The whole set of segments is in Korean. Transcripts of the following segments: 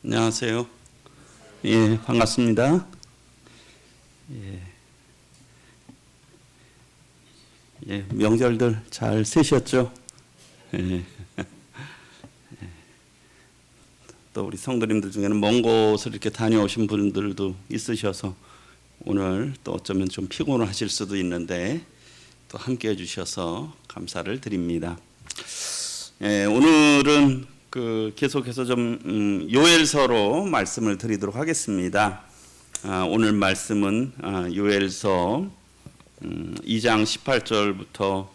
안녕하세요. 예, 반갑습니다. 명절들 잘 세셨죠? 또 우리 성도님들 중에는 먼 곳을 이렇게 다녀오신 분들도 있으셔서 오늘 또 어쩌면 좀 피곤하실 수도 있는데 또 함께 해주셔서 감사를 드립니다. 오늘은 계속해서 좀 요엘서로 말씀을 드리도록 하겠습니다. 오늘 말씀은 요엘서 2장 18절부터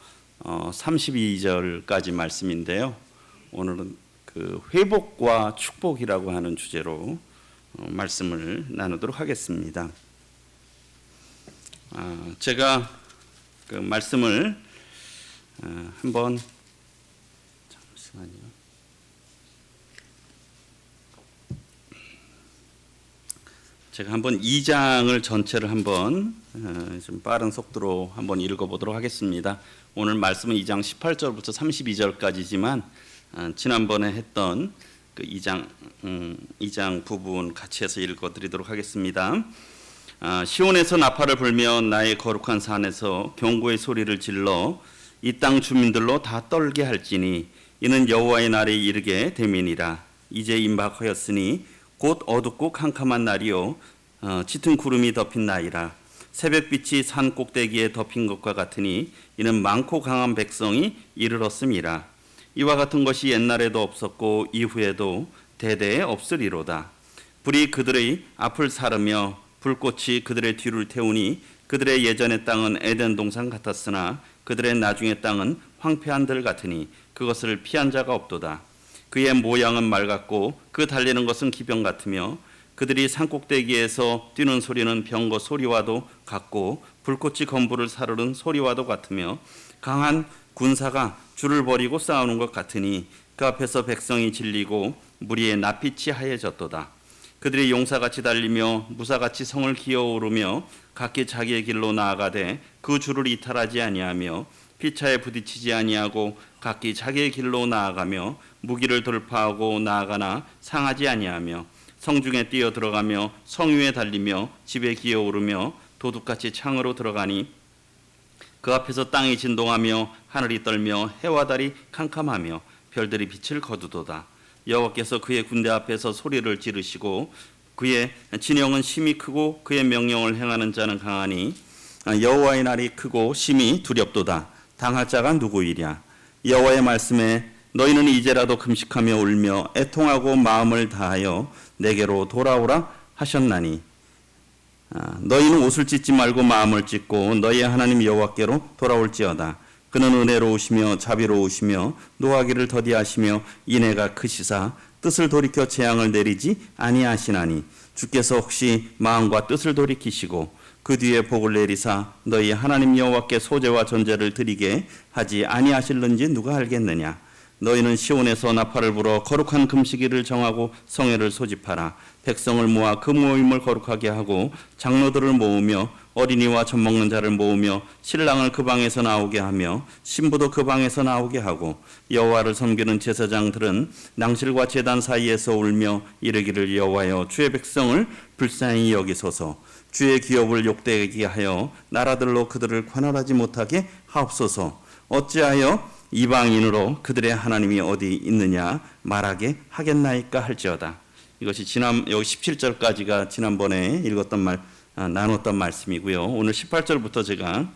32절까지 말씀인데요. 오늘은 회복과 축복이라고 하는 주제로 말씀을 나누도록 하겠습니다. 제가 말씀을 한번 잠시만요. 제가 한번 2장을 전체를 한번 좀 빠른 속도로 한번 읽어보도록 하겠습니다. 오늘 말씀은 2장 18절부터 32절까지지만 지난번에 했던 2장 부분 같이 해서 읽어드리도록 하겠습니다. 시온에서 나팔을 불며 나의 거룩한 산에서 경고의 소리를 질러 이 땅 주민들로 다 떨게 할지니 이는 여호와의 날이 이르게 됨이니라. 이제 임박하였으니 곧 어둡고 캄캄한 날이요 짙은 구름이 덮인 나이라. 새벽빛이 산 꼭대기에 덮인 것과 같으니 이는 많고 강한 백성이 이르렀음이라. 이와 같은 것이 옛날에도 없었고 이후에도 대대에 없으리로다. 불이 그들의 앞을 사르며 불꽃이 그들의 뒤를 태우니 그들의 예전의 땅은 에덴 동산 같았으나 그들의 나중의 땅은 황폐한 들 같으니 그것을 피한 자가 없도다. 그의 모양은 말 같고 그 달리는 것은 기병 같으며 그들이 산꼭대기에서 뛰는 소리는 병거 소리와도 같고 불꽃이 건물을 사르는 소리와도 같으며 강한 군사가 줄을 벌이고 싸우는 것 같으니 그 앞에서 백성이 질리고 무리의 낯빛이 하얘졌도다. 그들이 용사같이 달리며 무사같이 성을 기어오르며 각기 자기의 길로 나아가되 그 줄을 이탈하지 아니하며 피차에 부딪히지 아니하고 각기 자기의 길로 나아가며 무기를 돌파하고 나아가나 상하지 아니하며 성중에 뛰어 들어가며 성 위에 달리며 집에 기어오르며 도둑같이 창으로 들어가니 그 앞에서 땅이 진동하며 하늘이 떨며 해와 달이 캄캄하며 별들이 빛을 거두도다. 여호와께서 그의 군대 앞에서 소리를 지르시고 그의 진영은 심히 크고 그의 명령을 행하는 자는 강하니 여호와의 날이 크고 심히 두렵도다. 당할 자가 누구이랴. 여호와의 말씀에 너희는 이제라도 금식하며 울며 애통하고 마음을 다하여 내게로 돌아오라 하셨나니 너희는 옷을 찢지 말고 마음을 찢고 너희의 하나님 여호와께로 돌아올지어다. 그는 은혜로우시며 자비로우시며 노하기를 더디하시며 인애가 크시사 뜻을 돌이켜 재앙을 내리지 아니하시나니 주께서 혹시 마음과 뜻을 돌이키시고 그 뒤에 복을 내리사 너희 하나님 여호와께 소제와 전제를 드리게 하지 아니하실는지 누가 알겠느냐. 너희는 시온에서 나팔을 불어 거룩한 금식일을 정하고 성회를 소집하라. 백성을 모아 그 모임을 거룩하게 하고 장로들을 모으며 어린이와 젖먹는 자를 모으며 신랑을 그 방에서 나오게 하며 신부도 그 방에서 나오게 하고 여호와를 섬기는 제사장들은 낭실과 제단 사이에서 울며 이르기를 여호와여 주의 백성을 불쌍히 여기소서. 주의 기업을 욕되게 하여 나라들로 그들을 관할하지 못하게 하옵소서. 어찌하여 이방인으로 그들의 하나님이 어디 있느냐 말하게 하겠나이까 할지어다. 이것이 여기 17절까지가 지난번에 나눴던 말씀이고요. 오늘 18절부터 제가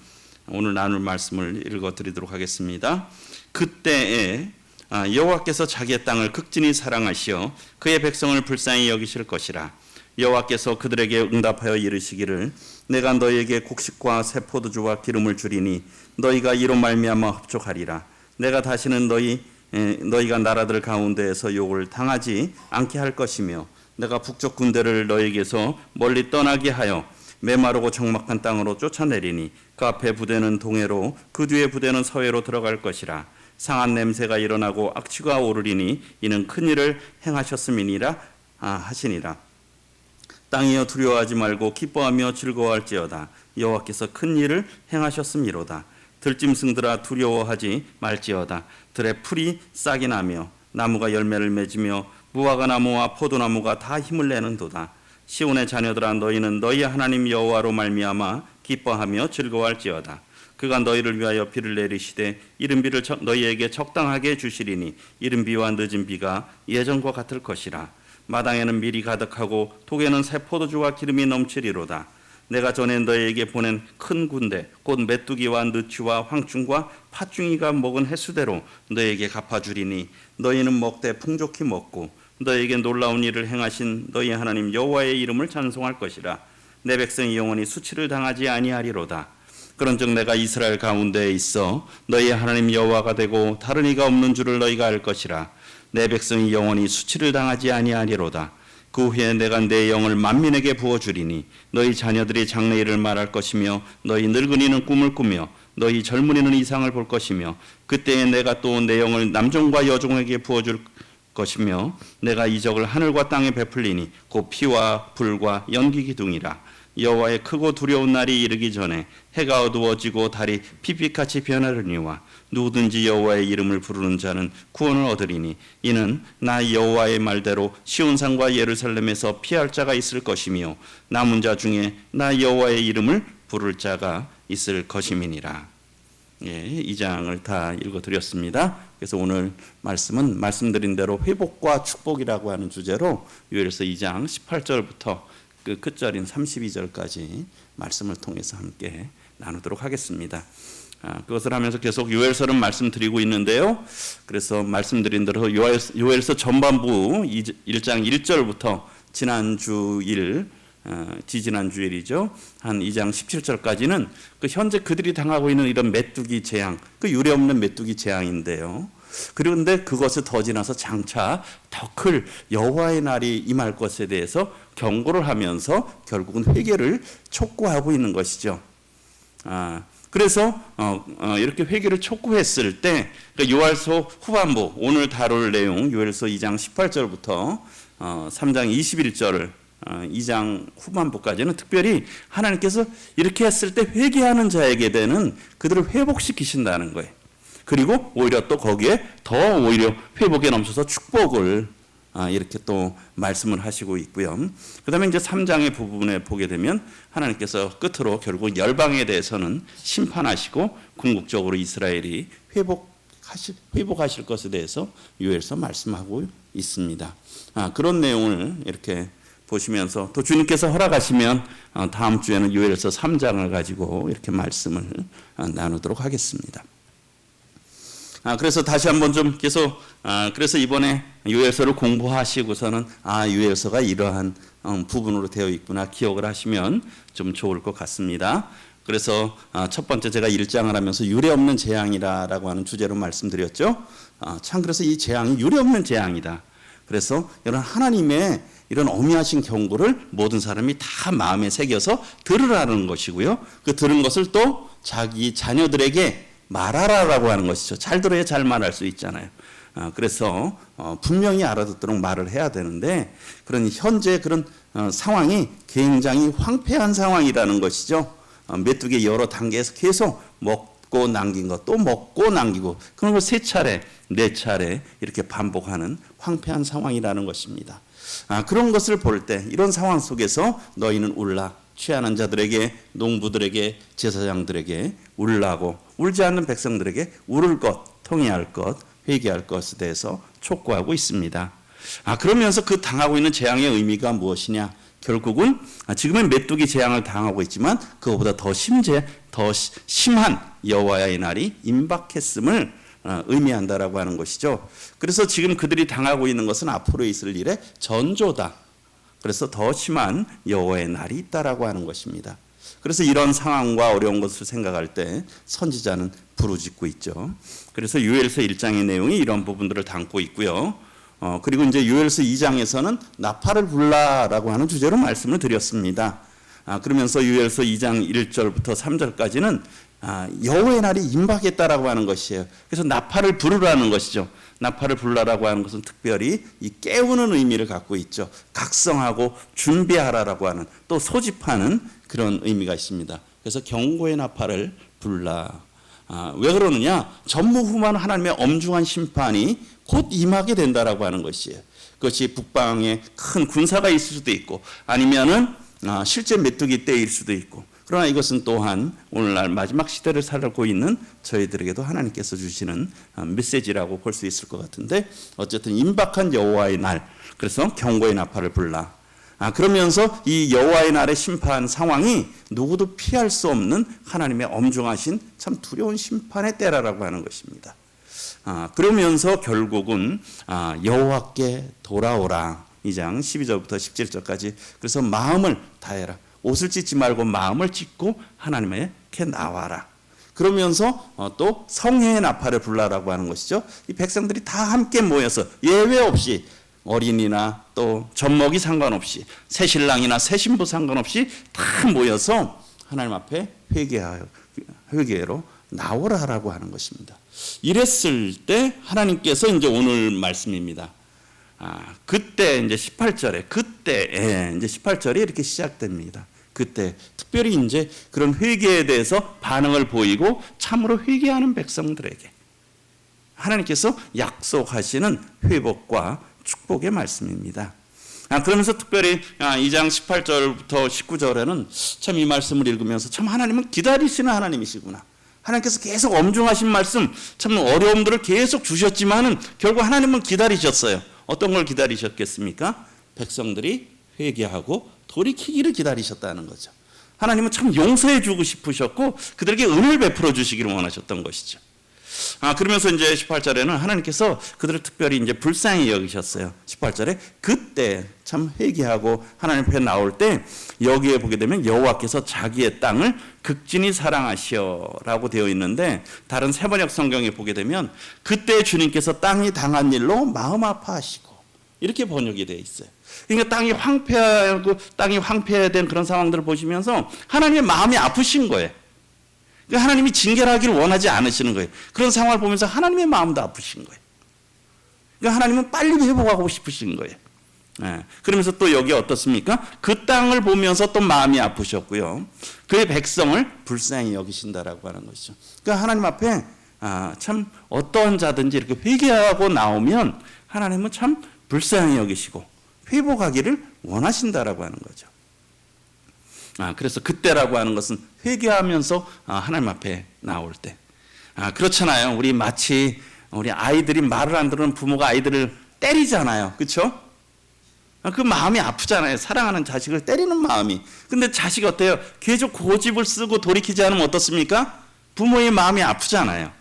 오늘 나눌 말씀을 읽어드리도록 하겠습니다. 그때에 여호와께서 자기의 땅을 극진히 사랑하시어 그의 백성을 불쌍히 여기실 것이라. 여호와께서 그들에게 응답하여 이르시기를 내가 너희에게 곡식과 새 포도주와 기름을 주리니 너희가 이로 말미암아 흡족하리라. 내가 다시는 너희가 나라들 가운데에서 욕을 당하지 않게 할 것이며 내가 북쪽 군대를 너희에게서 멀리 떠나게 하여 메마르고 적막한 땅으로 쫓아내리니 그 앞에 부대는 동해로 그 뒤에 부대는 서해로 들어갈 것이라. 상한 냄새가 일어나고 악취가 오르리니 이는 큰 일을 행하셨음이니라 하시니라. 땅이여 두려워하지 말고 기뻐하며 즐거워할지어다. 여호와께서 큰 일을 행하셨음이로다. 들짐승들아 두려워하지 말지어다. 들의 풀이 싹이 나며 나무가 열매를 맺으며 무화과 나무와 포도나무가 다 힘을 내는도다. 시온의 자녀들아 너희는 너희 하나님 여호와로 말미암아 기뻐하며 즐거워할지어다. 그가 너희를 위하여 비를 내리시되 이른 비를 너희에게 적당하게 주시리니 이른 비와 늦은 비가 예전과 같을 것이라. 마당에는 밀이 가득하고 독에는 새 포도주와 기름이 넘치리로다. 내가 전에 너희에게 보낸 큰 군대 곧 메뚜기와 느치와 황충과 팥중이가 먹은 횟수대로 너희에게 갚아주리니 너희는 먹되 풍족히 먹고 너희에게 놀라운 일을 행하신 너희 하나님 여호와의 이름을 찬송할 것이라. 내 백성이 영원히 수치를 당하지 아니하리로다. 그런즉 내가 이스라엘 가운데에 있어 너희 하나님 여호와가 되고 다른 이가 없는 줄을 너희가 알 것이라. 내 백성이 영원히 수치를 당하지 아니하리로다. 그 후에 내가 내 영을 만민에게 부어주리니 너희 자녀들이 장래일을 말할 것이며 너희 늙은이는 꿈을 꾸며 너희 젊은이는 이상을 볼 것이며 그때에 내가 또 내 영을 남종과 여종에게 부어줄 것이며 내가 이적을 하늘과 땅에 베풀리니 곧 피와 불과 연기 기둥이라. 여호와의 크고 두려운 날이 이르기 전에 해가 어두워지고 달이 핏빛같이 변하려니와 누구든지 여호와의 이름을 부르는 자는 구원을 얻으리니 이는 나 여호와의 말대로 시온산과 예루살렘에서 피할 자가 있을 것이며 남은 자 중에 나 여호와의 이름을 부를 자가 있을 것임이니라. 예, 이 장을 다 읽어드렸습니다. 그래서 오늘 말씀은 말씀드린 대로 회복과 축복이라고 하는 주제로 요엘서 2장 18절부터 그 끝절인 32절까지 말씀을 통해서 함께 나누도록 하겠습니다. 그것을 하면서 계속 요엘서를 말씀드리고 있는데요. 그래서 말씀드린 대로 요엘서 전반부 1장 1절부터 지지난 주일이죠. 한 2장 17절까지는 그 현재 그들이 당하고 있는 이런 메뚜기 재앙, 그 유례없는 메뚜기 재앙인데요. 그런데 그것을 더 지나서 장차 더 클 여호와의 날이 임할 것에 대해서 경고를 하면서 결국은 회개를 촉구하고 있는 것이죠. 그래서 이렇게 회개를 촉구했을 때 요엘서 후반부 오늘 다룰 내용 요엘서 2장 18절부터 3장 21절을 2장 후반부까지는 특별히 하나님께서 이렇게 했을 때 회개하는 자에게 되는 그들을 회복시키신다는 거예요. 그리고 오히려 또 거기에 더 오히려 회복에 넘쳐서 축복을 이렇게 또 말씀을 하시고 있고요. 그 다음에 이제 3장의 부분에 보게 되면 하나님께서 끝으로 결국 열방에 대해서는 심판하시고 궁극적으로 이스라엘이 회복하실 것에 대해서 요엘서 말씀하고 있습니다. 그런 내용을 이렇게 보시면서 또 주님께서 허락하시면 다음 주에는 요엘서 3장을 가지고 이렇게 말씀을 나누도록 하겠습니다. 그래서 다시 한번 좀 계속 그래서 이번에 요엘서를 공부하시고서는 요엘서가 이러한 부분으로 되어 있구나 기억을 하시면 좀 좋을 것 같습니다. 그래서 첫 번째 제가 1장을 하면서 유례없는 재앙이라고 하는 주제로 말씀드렸죠. 참 그래서 이 재앙이 유례없는 재앙이다. 그래서 이런 하나님의 이런 어미하신 경고를 모든 사람이 다 마음에 새겨서 들으라는 것이고요. 그 들은 것을 또 자기 자녀들에게 말하라라고 하는 것이죠. 잘 들어야 잘 말할 수 있잖아요. 그래서 분명히 알아듣도록 말을 해야 되는데 그런 현재 그런 상황이 굉장히 황폐한 상황이라는 것이죠. 메뚜기 여러 단계에서 계속 먹고 남긴 것, 또 먹고 남기고 그런 걸 3차례, 4차례 이렇게 반복하는 황폐한 상황이라는 것입니다. 그런 것을 볼 때 이런 상황 속에서 너희는 울라. 취하는 자들에게, 농부들에게, 제사장들에게 울라고 울지 않는 백성들에게 울을 것, 통회할 것, 회개할 것에 대해서 촉구하고 있습니다. 그러면서 그 당하고 있는 재앙의 의미가 무엇이냐? 결국은 지금은 메뚜기 재앙을 당하고 있지만 그거보다 더 심한 여호와의 날이 임박했음을 의미한다라고 하는 것이죠. 그래서 지금 그들이 당하고 있는 것은 앞으로 있을 일의 전조다. 그래서 더 심한 여호와의 날이 있다라고 하는 것입니다. 그래서 이런 상황과 어려운 것을 생각할 때 선지자는 부르짖고 있죠. 그래서 요엘서 1장의 내용이 이런 부분들을 담고 있고요. 그리고 이제 요엘서 2장에서는 나팔을 불라라고 하는 주제로 말씀을 드렸습니다. 그러면서 요엘서 2장 1절부터 3절까지는 여호와의 날이 임박했다라고 하는 것이에요. 그래서 나팔을 부르라는 것이죠. 나팔을 불라라고 하는 것은 특별히 이 깨우는 의미를 갖고 있죠. 각성하고 준비하라라고 하는 또 소집하는 그런 의미가 있습니다. 그래서 경고의 나팔을 불라. 왜 그러느냐? 전무후무한 하나님의 엄중한 심판이 곧 임하게 된다라고 하는 것이에요. 그것이 북방에 큰 군사가 있을 수도 있고 아니면은 실제 메뚜기 때일 수도 있고, 그러나 이것은 또한 오늘날 마지막 시대를 살고 있는 저희들에게도 하나님께서 주시는 메시지라고 볼 수 있을 것 같은데, 어쨌든 임박한 여호와의 날, 그래서 경고의 나팔을 불라. 그러면서 이 여호와의 날의 심판 상황이 누구도 피할 수 없는 하나님의 엄중하신 참 두려운 심판의 때라라고 하는 것입니다. 그러면서 결국은 여호와께 돌아오라. 2장 12절부터 17절까지. 그래서 마음을 다해라. 옷을 찢지 말고 마음을 찢고 하나님에게 나와라. 그러면서 또 성회의 나팔을 불라라고 하는 것이죠. 이 백성들이 다 함께 모여서 예외 없이, 어린이나 또 젖먹이 상관없이, 새신랑이나 새신부 상관없이 다 모여서 하나님 앞에 회개로 나오라라고 하는 것입니다. 이랬을 때 하나님께서 이제 오늘 말씀입니다. 그때 이제 18절에 이제 18절이 이렇게 시작됩니다. 그때 특별히 이제 그런 회개에 대해서 반응을 보이고 참으로 회개하는 백성들에게 하나님께서 약속하시는 회복과 축복의 말씀입니다. 그러면서 특별히 2장 18절부터 19절에는 참 이 말씀을 읽으면서 참 하나님은 기다리시는 하나님이시구나. 하나님께서 계속 엄중하신 말씀, 참 어려움들을 계속 주셨지만은 결국 하나님은 기다리셨어요. 어떤 걸 기다리셨겠습니까? 백성들이 회개하고 돌이키기를 기다리셨다는 거죠. 하나님은 참 용서해 주고 싶으셨고 그들에게 은혜를 베풀어 주시기를 원하셨던 것이죠. 그러면서 이제 18절에는 하나님께서 그들을 특별히 이제 불쌍히 여기셨어요. 18절에 그때 참 회개하고 하나님 앞에 나올 때 여기에 보게 되면 여호와께서 자기의 땅을 극진히 사랑하시어라고 되어 있는데, 다른 세번역 성경에 보게 되면 그때 주님께서 땅이 당한 일로 마음 아파하시고 이렇게 번역이 되어 있어요. 그러니까 땅이 황폐된 그런 상황들을 보시면서 하나님의 마음이 아프신 거예요. 그러니까 하나님이 징계하기를 원하지 않으시는 거예요. 그런 상황을 보면서 하나님의 마음도 아프신 거예요. 그러니까 하나님은 빨리 회복하고 싶으신 거예요. 그러면서 또 여기 어떻습니까? 그 땅을 보면서 또 마음이 아프셨고요. 그의 백성을 불쌍히 여기신다라고 하는 것이죠. 그러니까 하나님 앞에 참 어떠한 자든지 이렇게 회개하고 나오면 하나님은 참 불쌍히 여기시고 회복하기를 원하신다라고 하는 거죠. 그래서 그때라고 하는 것은 회개하면서 하나님 앞에 나올 때. 그렇잖아요. 마치 우리 아이들이 말을 안 듣는 부모가 아이들을 때리잖아요. 그렇죠? 그 마음이 아프잖아요. 사랑하는 자식을 때리는 마음이. 근데 자식이 어때요? 계속 고집을 쓰고 돌이키지 않으면 어떻습니까? 부모의 마음이 아프잖아요.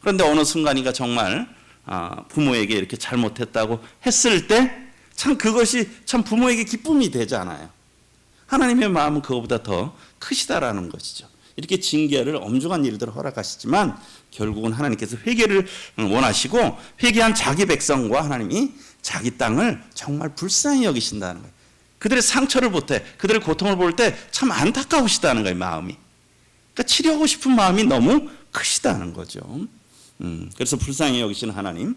그런데 어느 순간인가 정말 부모에게 이렇게 잘못했다고 했을 때 참 그것이 참 부모에게 기쁨이 되잖아요. 하나님의 마음은 그거보다 더 크시다라는 것이죠. 이렇게 징계를, 엄중한 일들을 허락하시지만 결국은 하나님께서 회개를 원하시고 회개한 자기 백성과 하나님이 자기 땅을 정말 불쌍히 여기신다는 거예요. 그들의 상처를 볼 때, 그들의 고통을 볼 때 참 안타까우시다는 거예요, 마음이. 그러니까 치료하고 싶은 마음이 너무 크시다는 거죠. 그래서 불쌍히 여기시는 하나님.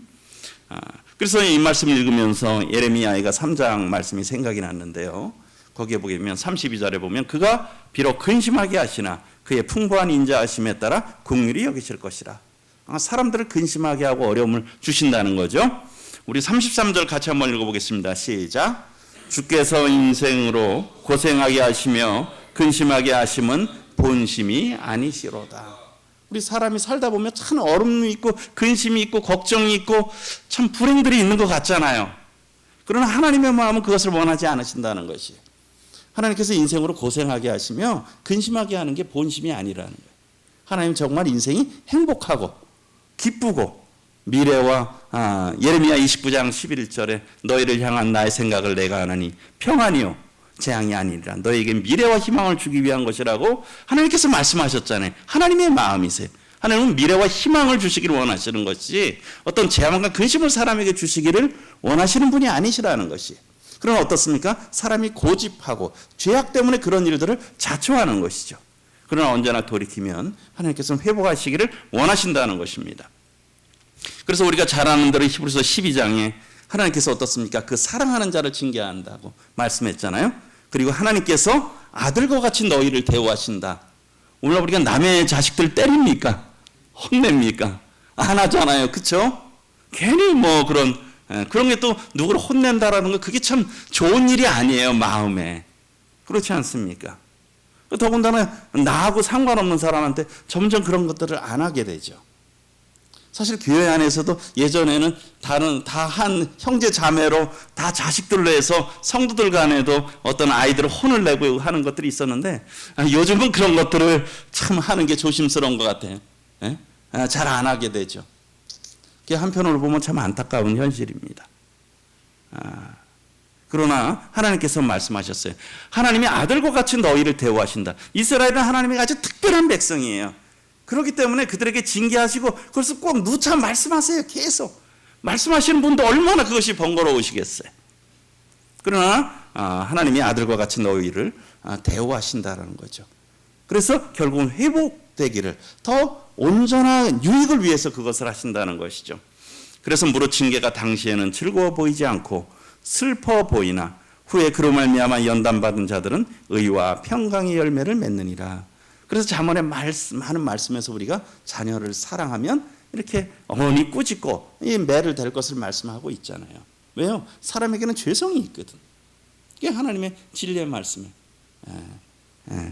그래서 이 말씀을 읽으면서 예레미야가 3장 말씀이 생각이 났는데요. 거기에 보면 32절에 보면 그가 비록 근심하게 하시나 그의 풍부한 인자하심에 따라 긍휼히 여기실 것이라. 사람들을 근심하게 하고 어려움을 주신다는 거죠. 우리 33절 같이 한번 읽어보겠습니다. 시작. 주께서 인생으로 고생하게 하시며 근심하게 하심은 본심이 아니시로다. 우리 사람이 살다 보면 참 어려움이 있고 근심이 있고 걱정이 있고 참 불행들이 있는 것 같잖아요. 그러나 하나님의 마음은 그것을 원하지 않으신다는 것이에요. 하나님께서 인생으로 고생하게 하시며 근심하게 하는 게 본심이 아니라는 거예요. 하나님 정말 인생이 행복하고 기쁘고 미래와 예레미야 29장 11절에 너희를 향한 나의 생각을 내가 하나니 평안이요 재앙이 아니라 너희에게 미래와 희망을 주기 위한 것이라고 하나님께서 말씀하셨잖아요. 하나님의 마음이세요. 하나님은 미래와 희망을 주시기를 원하시는 것이지 어떤 재앙과 근심을 사람에게 주시기를 원하시는 분이 아니시라는 것이에요. 그러나 어떻습니까? 사람이 고집하고 죄악 때문에 그런 일들을 자초하는 것이죠. 그러나 언제나 돌이키면 하나님께서는 회복하시기를 원하신다는 것입니다. 그래서 우리가 잘 아는 대로 히브리서 12장에 하나님께서 어떻습니까? 그 사랑하는 자를 징계한다고 말씀했잖아요. 그리고 하나님께서 아들과 같이 너희를 대우하신다. 오늘 우리가 남의 자식들 때립니까? 혼냅니까? 안 하잖아요. 그렇죠? 괜히 뭐 그런 게 또 누구를 혼낸다라는 거 그게 참 좋은 일이 아니에요. 마음에. 그렇지 않습니까? 더군다나 나하고 상관없는 사람한테 점점 그런 것들을 안 하게 되죠. 사실 교회 안에서도 예전에는 다 한 형제 자매로 다 자식들로 해서 성도들 간에도 어떤 아이들을 혼을 내고 하는 것들이 있었는데 요즘은 그런 것들을 참 하는 게 조심스러운 것 같아요. 잘 안 하게 되죠. 그게 한편으로 보면 참 안타까운 현실입니다. 그러나 하나님께서 말씀하셨어요. 하나님이 아들과 같이 너희를 대우하신다. 이스라엘은 하나님의 아주 특별한 백성이에요. 그렇기 때문에 그들에게 징계하시고 그래서 꼭 누차 말씀하세요. 계속 말씀하시는 분도 얼마나 그것이 번거로우시겠어요. 그러나 하나님이 아들과 같이 너희를 대우하신다라는 거죠. 그래서 결국은 회복되기를 더 온전한 유익을 위해서 그것을 하신다는 것이죠. 그래서 무릇 징계가 당시에는 즐거워 보이지 않고 슬퍼 보이나 후에 그로 말미암아 연단받은 자들은 의와 평강의 열매를 맺느니라. 그래서 잠언에 하는 말씀에서 우리가 자녀를 사랑하면 이렇게 어머니 꾸짖고 이 매를 댈 것을 말씀하고 있잖아요. 왜요? 사람에게는 죄성이 있거든. 이게 하나님의 진리의 말씀이에요.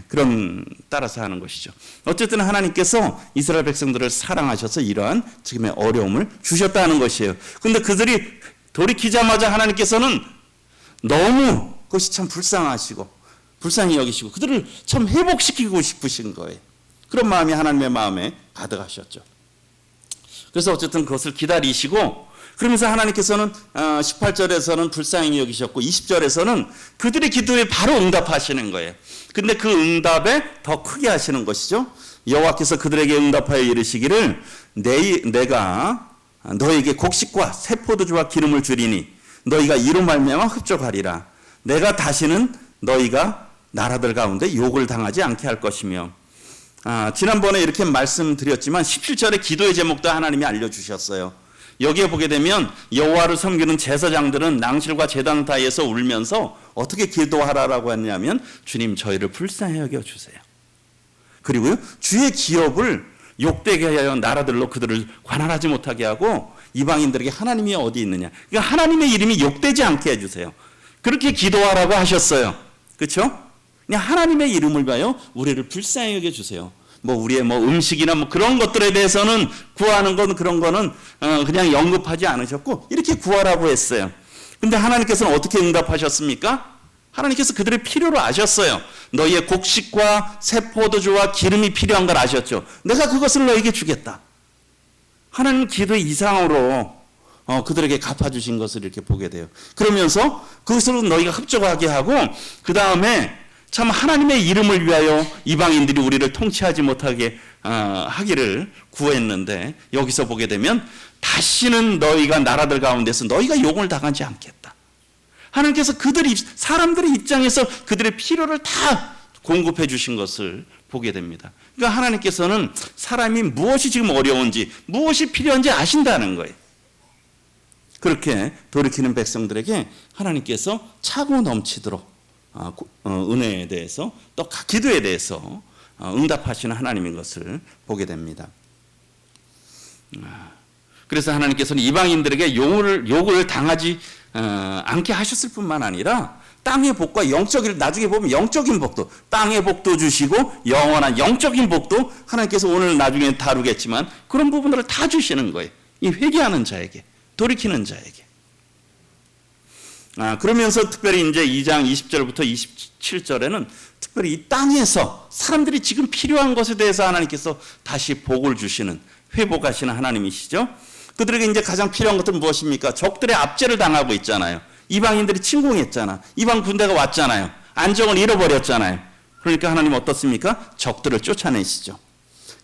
그럼 따라서 하는 것이죠. 어쨌든 하나님께서 이스라엘 백성들을 사랑하셔서 이러한 지금의 어려움을 주셨다는 것이에요. 그런데 그들이 돌이키자마자 하나님께서는 너무 그것이 참 불쌍히 여기시고 그들을 참 회복시키고 싶으신 거예요. 그런 마음이 하나님의 마음에 가득하셨죠. 그래서 어쨌든 그것을 기다리시고 그러면서 하나님께서는 18절에서는 불쌍히 여기셨고 20절에서는 그들의 기도에 바로 응답하시는 거예요. 근데 그 응답에 더 크게 하시는 것이죠. 여호와께서 그들에게 응답하여 이르시기를 내가 너에게 곡식과 새 포도주와 기름을 주리니 너희가 이로 말미암아 흡족하리라. 내가 다시는 너희가 나라들 가운데 욕을 당하지 않게 할 것이며 지난번에 이렇게 말씀드렸지만 17절의 기도의 제목도 하나님이 알려주셨어요. 여기에 보게 되면 여호와를 섬기는 제사장들은 낭실과 제단 사이에서 울면서 어떻게 기도하라라고 했냐면 주님 저희를 불쌍히 여겨주세요. 그리고요 주의 기업을 욕되게 하여 나라들로 그들을 관할하지 못하게 하고 이방인들에게 하나님이 어디 있느냐. 그러니까 하나님의 이름이 욕되지 않게 해주세요. 그렇게 기도하라고 하셨어요. 그렇죠? 그냥 하나님의 이름을 봐요. 우리를 불쌍히 여겨주세요. 우리의 음식이나 그런 것들에 대해서는 구하는 건 그런 거는 그냥 언급하지 않으셨고 이렇게 구하라고 했어요. 근데 하나님께서는 어떻게 응답하셨습니까? 하나님께서 그들의 필요를 아셨어요. 너희의 곡식과 새 포도주와 기름이 필요한 걸 아셨죠. 내가 그것을 너에게 주겠다. 하나님 기도의 이상으로 그들에게 갚아주신 것을 이렇게 보게 돼요. 그러면서 그것으로 너희가 흡족하게 하고 그 다음에 참 하나님의 이름을 위하여 이방인들이 우리를 통치하지 못하게 하기를 구했는데 여기서 보게 되면 다시는 너희가 나라들 가운데서 너희가 욕을 당하지 않겠다. 하나님께서 사람들의 입장에서 그들의 필요를 다 공급해 주신 것을 보게 됩니다. 그러니까 하나님께서는 사람이 무엇이 지금 어려운지 무엇이 필요한지 아신다는 거예요. 그렇게 돌이키는 백성들에게 하나님께서 차고 넘치도록 은혜에 대해서 또 기도에 대해서 응답하시는 하나님인 것을 보게 됩니다. 그래서 하나님께서는 이방인들에게 욕을 당하지 않게 하셨을 뿐만 아니라 땅의 복과 영적인 나중에 보면 영적인 복도 땅의 복도 주시고 영원한 영적인 복도 하나님께서 오늘 나중에 다루겠지만 그런 부분들을 다 주시는 거예요. 이 회개하는 자에게 돌이키는 자에게. 그러면서 특별히 이제 2장 20절부터 27절에는 특별히 이 땅에서 사람들이 지금 필요한 것에 대해서 하나님께서 다시 복을 주시는 회복하시는 하나님이시죠. 그들에게 이제 가장 필요한 것은 무엇입니까? 적들의 압제를 당하고 있잖아요. 이방인들이 침공했잖아. 이방 군대가 왔잖아요. 안정을 잃어버렸잖아요. 그러니까 하나님 어떻습니까? 적들을 쫓아내시죠.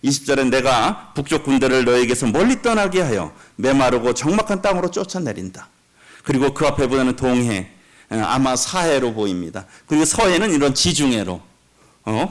20절에 내가 북쪽 군대를 너에게서 멀리 떠나게 하여 메마르고 적막한 땅으로 쫓아내린다. 그리고 그 앞에 보면 동해, 아마 사해로 보입니다. 그리고 서해는 이런 지중해로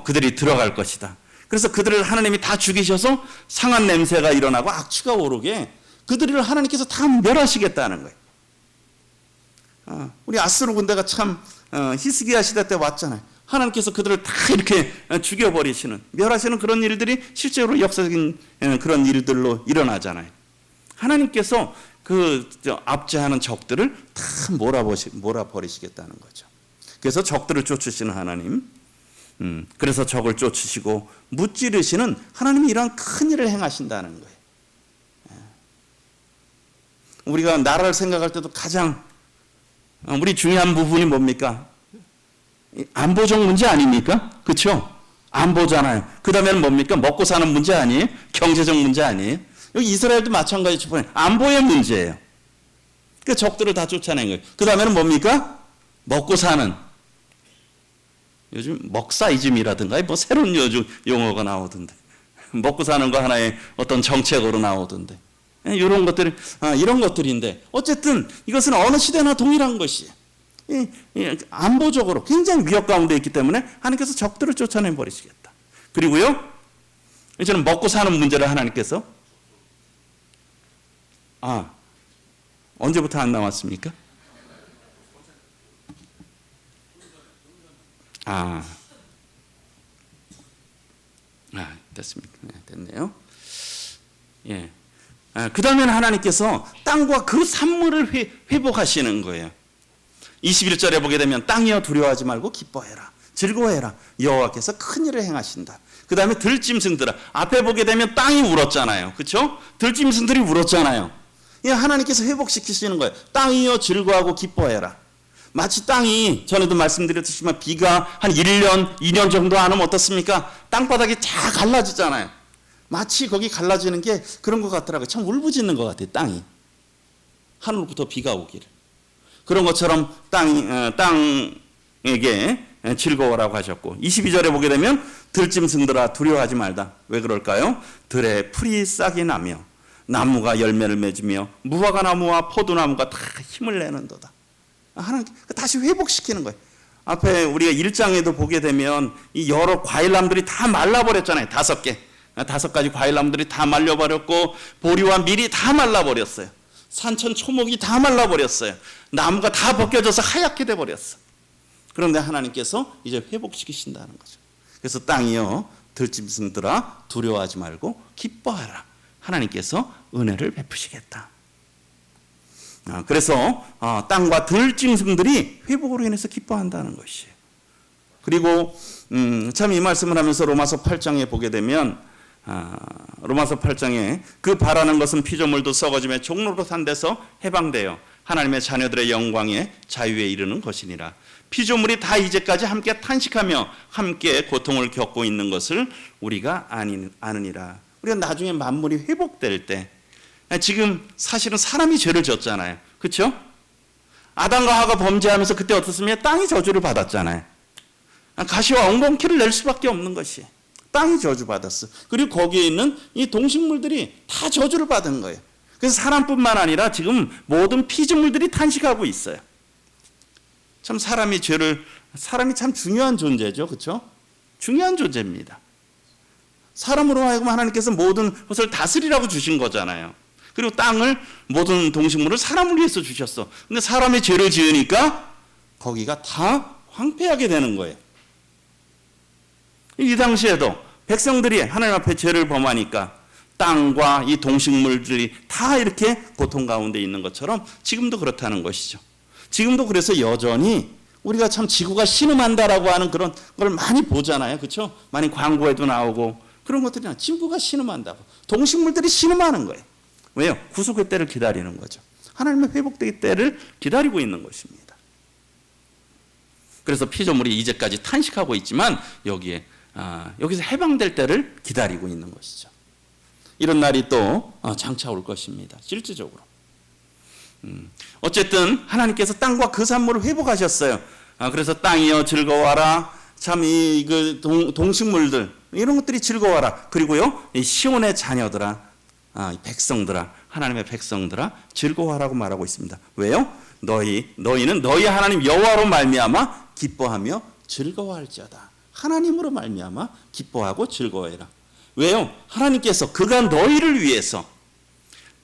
그들이 들어갈 것이다. 그래서 그들을 하나님이 다 죽이셔서 상한 냄새가 일어나고 악취가 오르게 그들을 하나님께서 다 멸하시겠다는 거예요. 우리 아스루 군대가 참 히스기야 시대 때 왔잖아요. 하나님께서 그들을 다 이렇게 죽여버리시는, 멸하시는 그런 일들이 실제로 역사적인 그런 일들로 일어나잖아요. 하나님께서 그 압제하는 적들을 다 몰아버리시겠다는 거죠. 그래서 적들을 쫓으시는 하나님, 그래서 적을 쫓으시고 무찌르시는 하나님이 이러한 큰 일을 행하신다는 거예요. 우리가 나라를 생각할 때도 가장 우리 중요한 부분이 뭡니까? 안보적 문제 아닙니까? 그렇죠? 안보잖아요. 그 다음에는 뭡니까? 먹고 사는 문제 아니에요? 경제적 문제 아니에요? 여기 이스라엘도 마찬가지 주변에 안보의 문제예요. 그 적들을 다 쫓아낸 거예요. 그 다음에는 뭡니까? 먹고 사는, 요즘 먹사이즘이라든가 뭐 새로운 요즘 용어가 나오던데, 먹고 사는 거 하나의 어떤 정책으로 나오던데, 이런 것들이 이런 것들인데, 어쨌든 이것은 어느 시대나 동일한 것이에요. 안보적으로 굉장히 위협 가운데 있기 때문에 하나님께서 적들을 쫓아내 버리시겠다. 그리고요, 이제는 먹고 사는 문제를 하나님께서 언제부터 안 나왔습니까? 됐습니다. 됐네요. 예. 그 다음에는 하나님께서 땅과 그 산물을 회복하시는 거예요. 21절에 보게 되면 땅이여 두려워하지 말고 기뻐해라, 즐거워해라, 여호와께서 큰 일을 행하신다. 그 다음에 들짐승들아, 앞에 보게 되면 땅이 울었잖아요. 그렇죠? 들짐승들이 울었잖아요. 예, 하나님께서 회복시키시는 거예요. 땅이여 즐거워하고 기뻐해라. 마치 땅이, 전에도 말씀드렸지만 비가 한 1년, 2년 정도 안 오면 어떻습니까? 땅바닥이 다 갈라지잖아요. 마치 거기 갈라지는 게 그런 것 같더라고요. 참 울부짖는 것 같아요, 땅이. 하늘로부터 비가 오기를. 그런 것처럼 땅에게 즐거워라고 하셨고, 22절에 보게 되면 들짐승들아 두려워하지 말다. 왜 그럴까요? 들에 풀이 싹이 나며 나무가 열매를 맺으며 무화과 나무와 포도나무가 다 힘을 내는도다. 하나님 다시 회복시키는 거예요. 앞에 우리가 1장에도 보게 되면 이 여러 과일나무들이 다 말라버렸잖아요. 5가지 과일나무들이 다 말려버렸고, 보리와 밀이 다 말라버렸어요. 산천 초목이 다 말라버렸어요. 나무가 다 벗겨져서 하얗게 돼버렸어. 그런데 하나님께서 이제 회복시키신다는 거죠. 그래서 땅이여 들짐승들아 두려워하지 말고 기뻐하라. 하나님께서 은혜를 베푸시겠다. 그래서 땅과 들짐승들이 회복으로 인해서 기뻐한다는 것이에요. 그리고 참 이 말씀을 하면서 로마서 8장에 보게 되면, 로마서 8장에 그 바라는 것은 피조물도 썩어짐에 종로로 산 데서 해방되어 하나님의 자녀들의 영광에 자유에 이르는 것이니라. 피조물이 다 이제까지 함께 탄식하며 함께 고통을 겪고 있는 것을 우리가 아느니라. 우리가 나중에 만물이 회복될 때, 지금 사실은 사람이 죄를 졌잖아요. 그렇죠? 아담과 하와가 범죄하면서 그때 어떻습니까? 땅이 저주를 받았잖아요. 가시와 엉겅퀴를 낼 수밖에 없는 것이, 땅이 저주받았어. 그리고 거기에 있는 이 동식물들이 다 저주를 받은 거예요. 그래서 사람뿐만 아니라 지금 모든 피조물들이 탄식하고 있어요. 참 사람이 참 중요한 존재죠. 그렇죠? 중요한 존재입니다. 사람으로 하여금 하나님께서 모든 것을 다스리라고 주신 거잖아요. 그리고 땅을, 모든 동식물을 사람을 위해서 주셨어. 근데 사람이 죄를 지으니까 거기가 다 황폐하게 되는 거예요. 이 당시에도 백성들이 하나님 앞에 죄를 범하니까 땅과 이 동식물들이 다 이렇게 고통 가운데 있는 것처럼 지금도 그렇다는 것이죠. 지금도 그래서 여전히 우리가 참 지구가 신음한다라고 하는 그런 걸 많이 보잖아요. 그렇죠? 많이 광고에도 나오고 그런 것들이 지구가 신음한다고. 동식물들이 신음하는 거예요. 왜요? 구속의 때를 기다리는 거죠. 하나님의 회복되기 때를 기다리고 있는 것입니다. 그래서 피조물이 이제까지 탄식하고 있지만 여기서 해방될 때를 기다리고 있는 것이죠. 이런 날이 또 장차 올 것입니다. 실질적으로. 어쨌든 하나님께서 땅과 그 산물을 회복하셨어요. 그래서 땅이여 즐거워하라. 참 이 동식물들 이런 것들이 즐거워하라. 그리고요, 이 시온의 자녀들아, 백성들아, 하나님의 백성들아 즐거워하라고 말하고 있습니다. 왜요? 너희는 너희 하나님 여호와로 말미암아 기뻐하며 즐거워할지어다. 하나님으로 말미암아 기뻐하고 즐거워해라. 왜요? 하나님께서 그가 너희를 위해서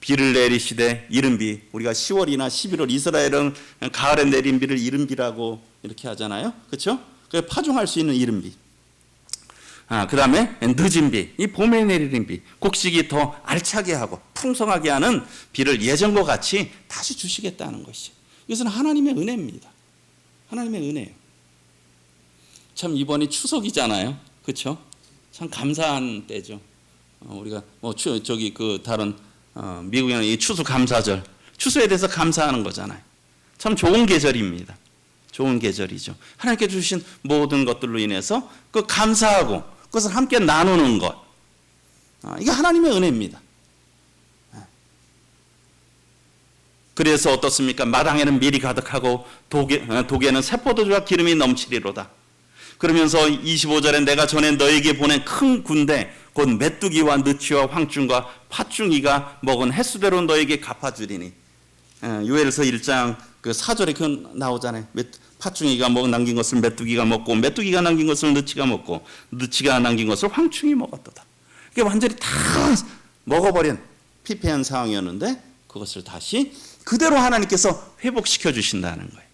비를 내리시되 이른비, 우리가 10월이나 11월 이스라엘은 가을에 내린 비를 이른비라고 이렇게 하잖아요. 그렇죠? 그 파종할 수 있는 이른 비. 그 다음에 늦은 비, 이 봄에 내리는 비, 곡식이 더 알차게 하고 풍성하게 하는 비를 예전과 같이 다시 주시겠다는 것이. 이것은 하나님의 은혜입니다. 하나님의 은혜예요. 참 이번이 추석이잖아요, 그렇죠? 참 감사한 때죠. 우리가 다른 미국에는 이 추수 감사절, 추수에 대해서 감사하는 거잖아요. 참 좋은 계절입니다. 좋은 계절이죠. 하나님께 주신 모든 것들로 인해서 그 감사하고 그것을 함께 나누는 것, 이게 하나님의 은혜입니다. 그래서 어떻습니까? 마당에는 밀이 가득하고 독에는 새포도주와 기름이 넘치리로다. 그러면서 25절에 내가 전에 너에게 보낸 큰 군대 곧 메뚜기와 느치와 황충과 팥중이가 먹은 횟수대로 너에게 갚아주리니. 요엘서 1장 그 4절에 그 나오잖아요. 팥중이가 남긴 것을 메뚜기가 먹고 메뚜기가 남긴 것을 느치가 먹고 느치가 남긴 것을 황충이 먹었도다. 이게 완전히 다 먹어버린 피폐한 상황이었는데 그것을 다시 그대로 하나님께서 회복시켜 주신다는 거예요.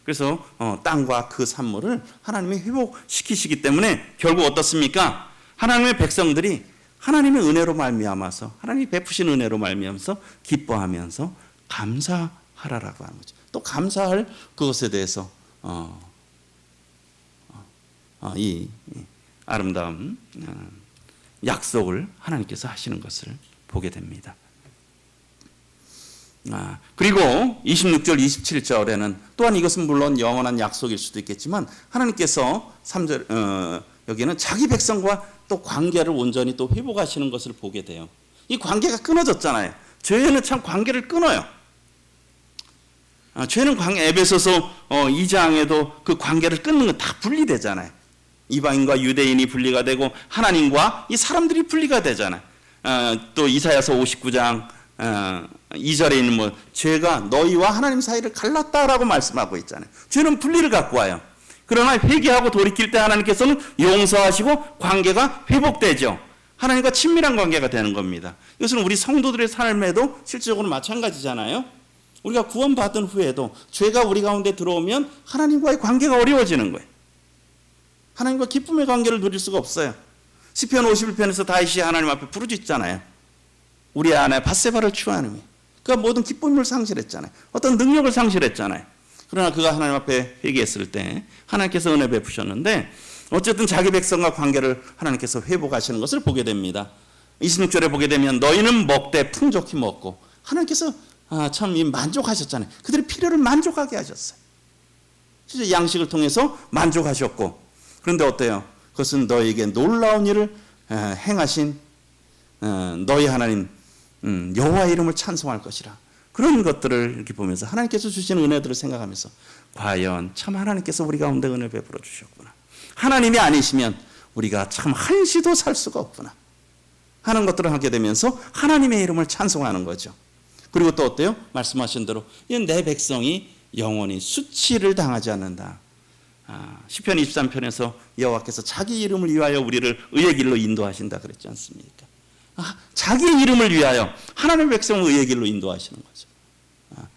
그래서 땅과 그 산물을 하나님이 회복시키시기 때문에 결국 어떻습니까? 하나님의 백성들이 하나님의 은혜로 말미암아서 하나님이 베푸신 은혜로 말미암아서 기뻐하면서 감사하라라고 하는 거죠. 또 감사할 그것에 대해서 이 아름다운 약속을 하나님께서 하시는 것을 보게 됩니다. 그리고 26절 27절에는 또한 이것은 물론 영원한 약속일 수도 있겠지만 하나님께서 3절 여기는 자기 백성과 또 관계를 온전히 또 회복하시는 것을 보게 돼요. 이 관계가 끊어졌잖아요. 죄는 참 관계를 끊어요. 죄는 에베소서 2장에도 그 관계를 끊는 건 다 분리되잖아요. 이방인과 유대인이 분리가 되고 하나님과 이 사람들이 분리가 되잖아요. 또 이사야서 59장 2절에 있는 죄가 너희와 하나님 사이를 갈랐다라고 말씀하고 있잖아요. 죄는 분리를 갖고 와요. 그러나 회개하고 돌이킬 때 하나님께서는 용서하시고 관계가 회복되죠. 하나님과 친밀한 관계가 되는 겁니다. 이것은 우리 성도들의 삶에도 실질적으로 마찬가지잖아요. 우리가 구원받은 후에도 죄가 우리 가운데 들어오면 하나님과의 관계가 어려워지는 거예요. 하나님과 기쁨의 관계를 누릴 수가 없어요. 시편 51편에서 다윗이 하나님 앞에 부르짖잖아요. 우리 아내 밧세바를 취하노니. 그가 모든 기쁨을 상실했잖아요. 어떤 능력을 상실했잖아요. 그러나 그가 하나님 앞에 회개했을 때 하나님께서 은혜 베푸셨는데 어쨌든 자기 백성과 관계를 하나님께서 회복하시는 것을 보게 됩니다. 26절에 보게 되면 너희는 먹되 풍족히 먹고 하나님께서 참 만족하셨잖아요. 그들의 필요를 만족하게 하셨어요. 진짜 양식을 통해서 만족하셨고 그런데 어때요? 그것은 너희에게 놀라운 일을 행하신 너희 하나님 여호와의 이름을 찬송할 것이라. 그런 것들을 이렇게 보면서 하나님께서 주신 은혜들을 생각하면서 과연 참 하나님께서 우리 가운데 은혜 베풀어 주셨구나. 하나님이 아니시면 우리가 참 한시도 살 수가 없구나 하는 것들을 하게 되면서 하나님의 이름을 찬송하는 거죠. 그리고 또 어때요? 말씀하신 대로 내 백성이 영원히 수치를 당하지 않는다. 시편 23편에서 여호와께서 자기 이름을 위하여 우리를 의의 길로 인도하신다 그랬지 않습니까? 자기 이름을 위하여 하나님의 백성을 의의 길로 인도하시는 거죠.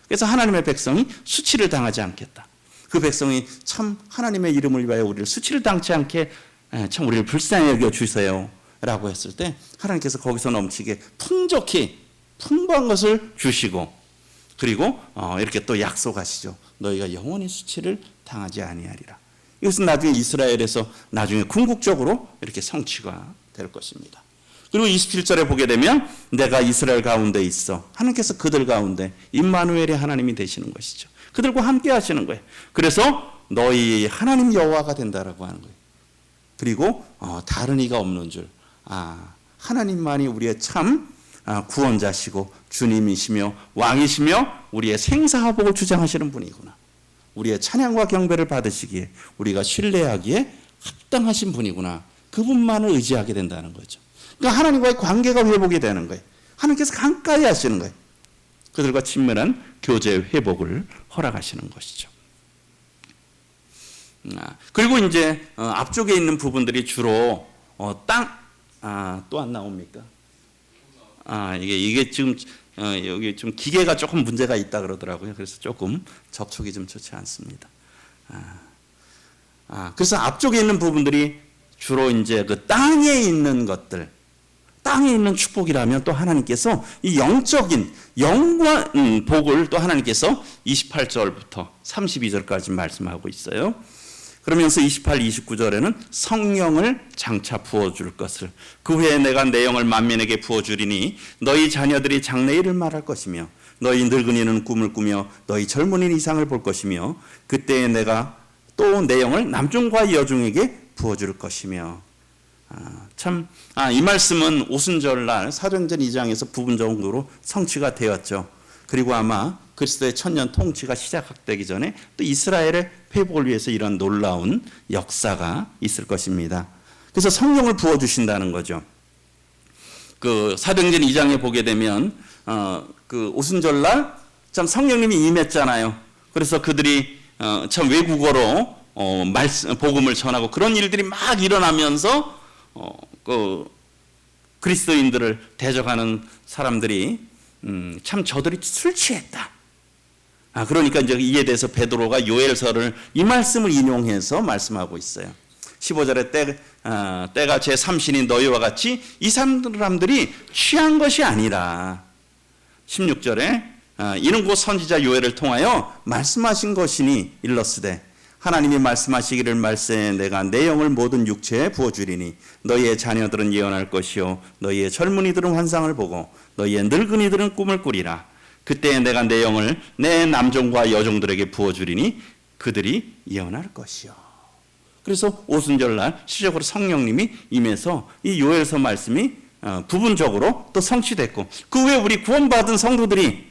그래서 하나님의 백성이 수치를 당하지 않겠다. 그 백성이 참 하나님의 이름을 위하여 우리를 수치를 당치 않게 참 우리를 불쌍히 여겨 주세요 라고 했을 때 하나님께서 거기서 넘치게 풍족히 풍부한 것을 주시고 그리고 이렇게 또 약속하시죠. 너희가 영원히 수치를 당하지 아니하리라. 이것은 나중에 이스라엘에서 나중에 궁극적으로 이렇게 성취가 될 것입니다. 그리고 27절에 보게 되면 내가 이스라엘 가운데 있어. 하나님께서 그들 가운데 임마누엘의 하나님이 되시는 것이죠. 그들과 함께 하시는 거예요. 그래서 너희 하나님 여호와가 된다라고 하는 거예요. 그리고 다른 이가 없는 줄. 하나님만이 우리의 참 구원자시고 주님이시며 왕이시며 우리의 생사화복을 주장하시는 분이구나. 우리의 찬양과 경배를 받으시기에 우리가 신뢰하기에 합당하신 분이구나. 그분만을 의지하게 된다는 거죠. 그러니까 하나님과의 관계가 회복이 되는 거예요. 하나님께서 가까이 하시는 거예요. 그들과 친밀한 교제 회복을 허락하시는 것이죠. 그리고 이제 앞쪽에 있는 부분들이 주로 또 안 나옵니까? 이게 지금 여기 좀 기계가 조금 문제가 있다 그러더라고요. 그래서 조금 접촉이 좀 좋지 않습니다. 그래서 앞쪽에 있는 부분들이 주로 이제 그 땅에 있는 것들, 땅에 있는 축복이라면 또 하나님께서 이 영적인 영광 복을 또 하나님께서 28절부터 32절까지 말씀하고 있어요. 그러면서 28, 29절에는 성령을 장차 부어줄 것을, 그 후에 내가 내 영을 만민에게 부어주리니 너희 자녀들이 장래 일을 말할 것이며 너희 늙은이는 꿈을 꾸며 너희 젊은이는 이상을 볼 것이며 그때에 내가 또 내 영을 남중과 여중에게 부어줄 것이며. 이 말씀은 오순절날 사도행전 2장에서 부분적으로 성취가 되었죠. 그리고 아마 그리스도의 천년 통치가 시작되기 전에 또 이스라엘의 회복을 위해서 이런 놀라운 역사가 있을 것입니다. 그래서 성령을 부어주신다는 거죠. 그 사도행전 2장에 보게 되면 그 오순절날 참 성령님이 임했잖아요. 그래서 그들이 참 외국어로 복음을 전하고 그런 일들이 막 일어나면서 그 그리스도인들을 대적하는 사람들이 참 저들이 술 취했다. 그러니까 이제 이에 대해서 베드로가 요엘서를 이 말씀을 인용해서 말씀하고 있어요. 15절에 때가 제 삼신인 너희와 같이 이 사람들이 취한 것이 아니라 16절에 이는 곧 선지자 요엘을 통하여 말씀하신 것이니 일러스되 하나님이 말씀하시기를 말세 내가 내 영을 모든 육체에 부어주리니 너희의 자녀들은 예언할 것이요 너희의 젊은이들은 환상을 보고 너희의 늙은이들은 꿈을 꾸리라. 그때 내가 내 영을 내 남종과 여종들에게 부어주리니 그들이 예언할 것이요. 그래서 오순절날 시적으로 성령님이 임해서 이 요엘서 말씀이 부분적으로 또 성취됐고, 그 후에 우리 구원받은 성도들이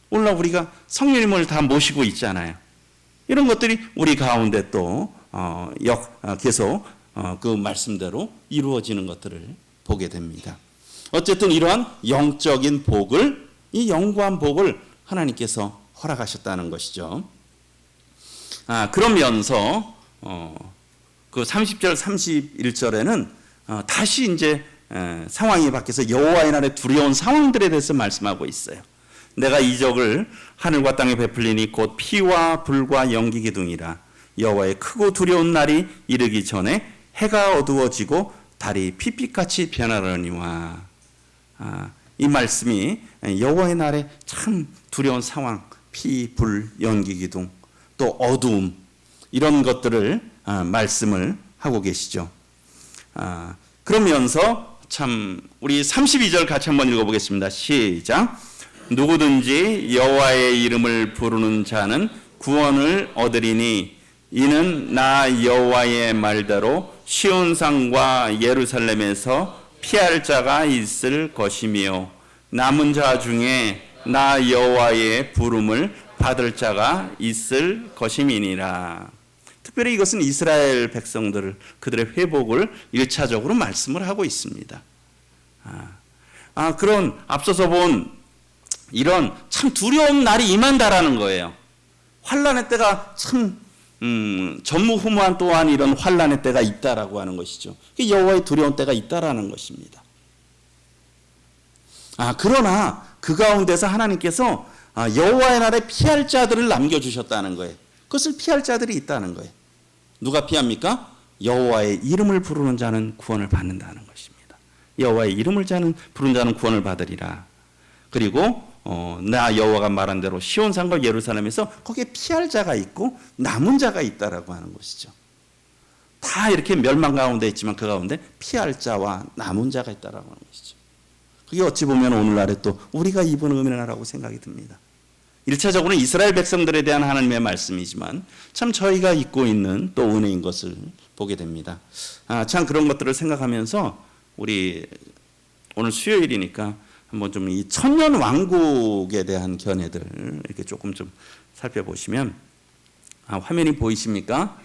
오늘날 우리가 성령님을 다 모시고 있잖아요. 이런 것들이 우리 가운데 또 계속 그 말씀대로 이루어지는 것들을 보게 됩니다. 어쨌든 이러한 영적인 복을, 이 영구한 복을 하나님께서 허락하셨다는 것이죠. 그러면서 그 30절 31절에는 다시 이제 상황이 바뀌어서 여호와의 날에 두려운 상황들에 대해서 말씀하고 있어요. 내가 이적을 하늘과 땅에 베풀리니 곧 피와 불과 연기 기둥이라. 여호와의 크고 두려운 날이 이르기 전에 해가 어두워지고 달이 핏빛같이 변하려니와. 이 말씀이 여호와의 날에 참 두려운 상황, 피, 불, 연기 기둥, 또 어두움, 이런 것들을 말씀을 하고 계시죠. 그러면서 참 우리 32절 같이 한번 읽어보겠습니다. 시작. 누구든지 여호와의 이름을 부르는 자는 구원을 얻으리니 이는 나 여호와의 말대로 시온산과 예루살렘에서 피할 자가 있을 것이며 남은 자 중에 나 여호와의 부름을 받을 자가 있을 것임이니라. 특별히 이것은 이스라엘 백성들, 그들의 회복을 1차적으로 말씀을 하고 있습니다. 그런 앞서서 본 이런 참 두려운 날이 임한다라는 거예요. 환난의 때가 참 전무후무한 또한 이런 환난의 때가 있다라고 하는 것이죠. 여호와의 두려운 때가 있다라는 것입니다. 그러나 그 가운데서 하나님께서 여호와의 날에 피할 자들을 남겨주셨다는 거예요. 그것을 피할 자들이 있다는 거예요. 누가 피합니까? 여호와의 이름을 부르는 자는 구원을 받는다는 것입니다. 여호와의 이름을 부르는 자는 구원을 받으리라. 그리고 나 여호와가 말한 대로 시온산과 예루살렘에서 거기에 피할 자가 있고 남은 자가 있다라고 하는 것이죠. 다 이렇게 멸망 가운데 있지만 그 가운데 피할 자와 남은 자가 있다라고 하는 것이죠. 그게 어찌 보면 오늘날에 또 우리가 입은 은혜라고 생각이 듭니다. 1차적으로는 이스라엘 백성들에 대한 하나님의 말씀이지만 참 저희가 입고 있는 또 은혜인 것을 보게 됩니다. 참 그런 것들을 생각하면서 우리 오늘 수요일이니까 한번 좀 이 천년 왕국에 대한 견해들 이렇게 조금 좀 살펴보시면 화면이 보이십니까?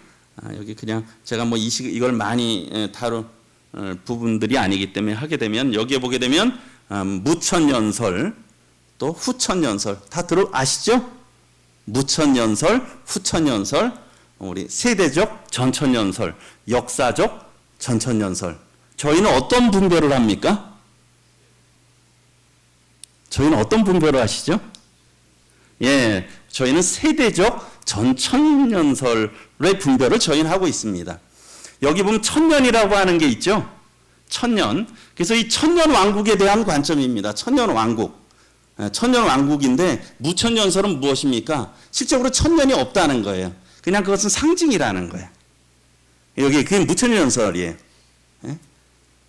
여기 그냥 제가 뭐 이걸 많이 다룬 부분들이 아니기 때문에 하게 되면 여기에 보게 되면 무천연설 또 후천연설 다 아시죠? 무천연설, 후천연설, 우리 세대적 전천연설, 역사적 전천연설. 저희는 어떤 분별을 합니까? 저희는 어떤 분별을 하시죠? 저희는 세대적 전천년설의 분별을 저희는 하고 있습니다. 여기 보면 천년이라고 하는 게 있죠. 천년. 그래서 이 천년 왕국에 대한 관점입니다. 천년 왕국. 천년 왕국인데 무천년설은 무엇입니까? 실적으로 천년이 없다는 거예요. 그냥 그것은 상징이라는 거예요. 여기 그게 무천년설이에요.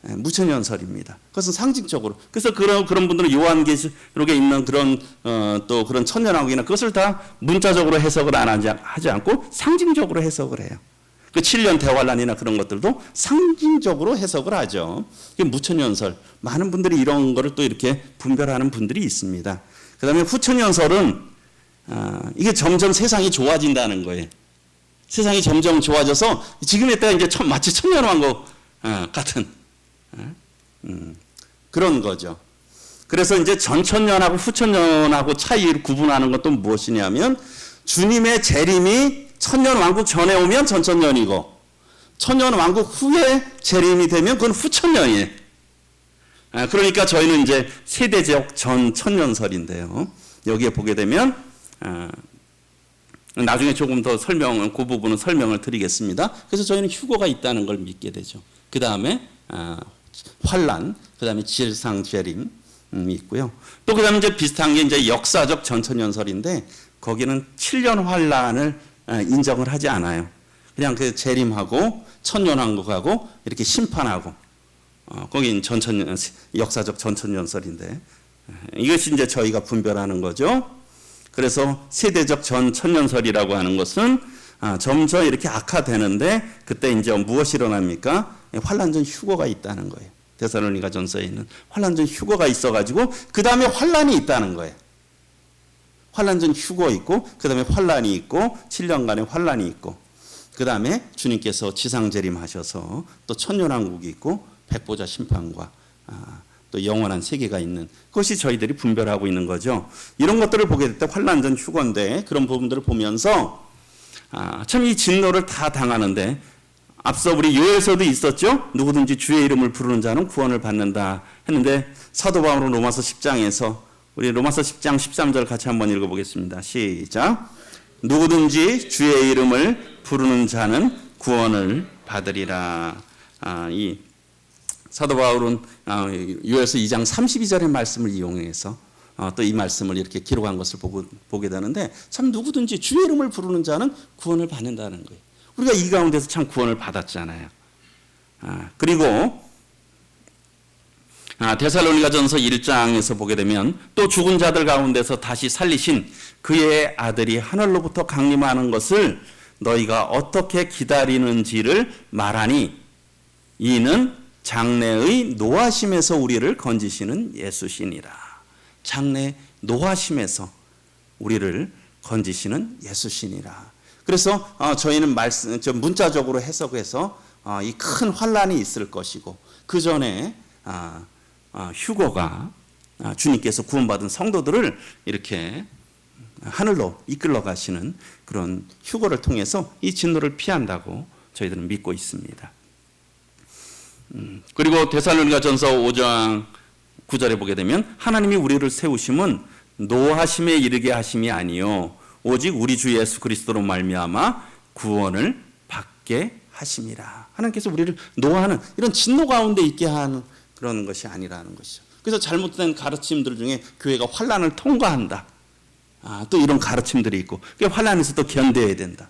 무천년설입니다. 그것은 상징적으로. 그래서 그런 분들은 요한계시록에 있는 그런 또 그런 천년왕국이나 그것을 다 문자적으로 해석을 하지 않고 상징적으로 해석을 해요. 그 7년 대환란이나 그런 것들도 상징적으로 해석을 하죠. 이게 무천년설. 많은 분들이 이런 거를 또 이렇게 분별하는 분들이 있습니다. 그다음에 후천년설은 이게 점점 세상이 좋아진다는 거예요. 세상이 점점 좋아져서 지금의 때가 이제 마치 천년왕국 같은 그런 거죠. 그래서 이제 전천년하고 후천년하고 차이를 구분하는 것도 무엇이냐면 주님의 재림이 천년왕국 전에 오면 전천년이고 천년왕국 후에 재림이 되면 그건 후천년이에요. 그러니까 저희는 이제 세대적 전천년설인데요. 여기에 보게 되면 나중에 조금 더 그 부분은 설명을 드리겠습니다. 그래서 저희는 휴거가 있다는 걸 믿게 되죠. 그 다음에 환란, 그 다음에 질상재림이 있고요. 또 그 다음에 이제 비슷한 게 이제 역사적 전천년설인데 거기는 7년 환란을 인정을 하지 않아요. 그냥 그 재림하고 천년왕국하고 이렇게 심판하고 거긴 역사적 전천년설인데 이것이 이제 저희가 분별하는 거죠. 그래서 세대적 전천년설이라고 하는 것은 점점 이렇게 악화되는데 그때 이제 무엇이 일어납니까? 환란전 휴거가 있다는 거예요. 데살로니가전서에 있는 환란전 휴거가 있어가지고 그 다음에 환란이 있다는 거예요. 환란전 휴거 있고 그 다음에 환란이 있고 7년간의 환란이 있고 그 다음에 주님께서 지상재림하셔서 또 천년왕국이 있고 백보자 심판과 또 영원한 세계가 있는 그것이 저희들이 분별하고 있는 거죠. 이런 것들을 보게 될 때 환란전 휴거인데 그런 부분들을 보면서 참 이 진노를 다 당하는데 앞서 우리 요엘서도 있었죠. 누구든지 주의 이름을 부르는 자는 구원을 받는다 했는데 사도 바울은 로마서 10장에서 우리 로마서 10장 13절 같이 한번 읽어보겠습니다. 시작. 누구든지 주의 이름을 부르는 자는 구원을 받으리라. 이 사도 바울은 요엘서 2장 32절의 말씀을 이용해서 또 이 말씀을 이렇게 기록한 것을 보게 되는데 참 누구든지 주의 이름을 부르는 자는 구원을 받는다는 거예요. 우리가 이 가운데서 참 구원을 받았잖아요. 그리고 데살로니가전서 1장에서 보게 되면 또 죽은 자들 가운데서 다시 살리신 그의 아들이 하늘로부터 강림하는 것을 너희가 어떻게 기다리는지를 말하니 이는 장래의 노하심에서 우리를 건지시는 예수시니라. 장래 노하심에서 우리를 건지시는 예수시니라. 그래서 저희는 문자적으로 해석해서 이 큰 환란이 있을 것이고 그 전에 휴거가 주님께서 구원받은 성도들을 이렇게 하늘로 이끌러 가시는 그런 휴거를 통해서 이 진노를 피한다고 저희들은 믿고 있습니다. 그리고 데살로니가전서 5장 9절에 보게 되면 하나님이 우리를 세우심은 노하심에 이르게 하심이 아니요 오직 우리 주 예수 그리스도로 말미암아 구원을 받게 하심이라. 하나님께서 우리를 노하는 이런 진노 가운데 있게 하는 그런 것이 아니라는 것이죠. 그래서 잘못된 가르침들 중에 교회가 환란을 통과한다. 또 이런 가르침들이 있고 환란에서 또 견뎌야 된다.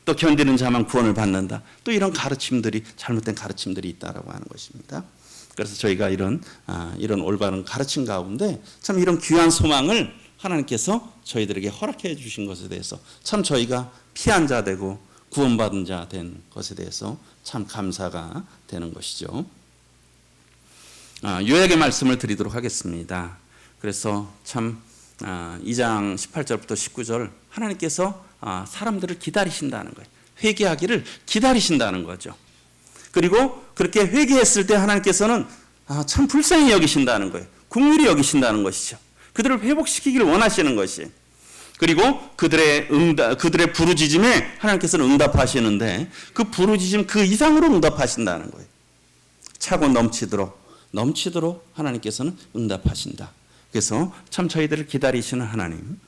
또 견디는 자만 구원을 받는다. 또 이런 가르침들이 잘못된 가르침들이 있다라고 하는 것입니다. 그래서 저희가 이런 올바른 가르침 가운데 참 이런 귀한 소망을 하나님께서 저희들에게 허락해 주신 것에 대해서 참 저희가 피한 자 되고 구원받은 자 된 것에 대해서 참 감사가 되는 것이죠. 요약의 말씀을 드리도록 하겠습니다. 그래서 참 2장 18절부터 19절 하나님께서 사람들을 기다리신다는 거예요. 회개하기를 기다리신다는 거죠. 그리고 그렇게 회개했을 때 하나님께서는 참 불쌍히 여기신다는 거예요. 긍휼히 여기신다는 것이죠. 그들을 회복시키기를 원하시는 것이. 그리고 그들의 부르짖음에 하나님께서는 응답하시는데 그 부르짖음 그 이상으로 응답하신다는 거예요. 차고 넘치도록 하나님께서는 응답하신다. 그래서 참 저희들을 기다리시는 하나님,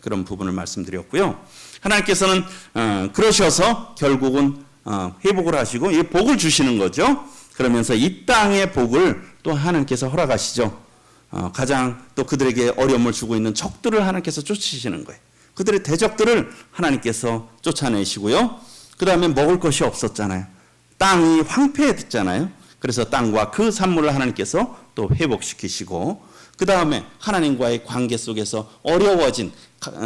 그런 부분을 말씀드렸고요. 하나님께서는 그러셔서 결국은 회복을 하시고 이 복을 주시는 거죠. 그러면서 이 땅의 복을 또 하나님께서 허락하시죠. 가장 또 그들에게 어려움을 주고 있는 적들을 하나님께서 쫓으시는 거예요. 그들의 대적들을 하나님께서 쫓아내시고요. 그 다음에 먹을 것이 없었잖아요. 땅이 황폐했잖아요. 그래서 땅과 그 산물을 하나님께서 또 회복시키시고, 그 다음에 하나님과의 관계 속에서 어려워진,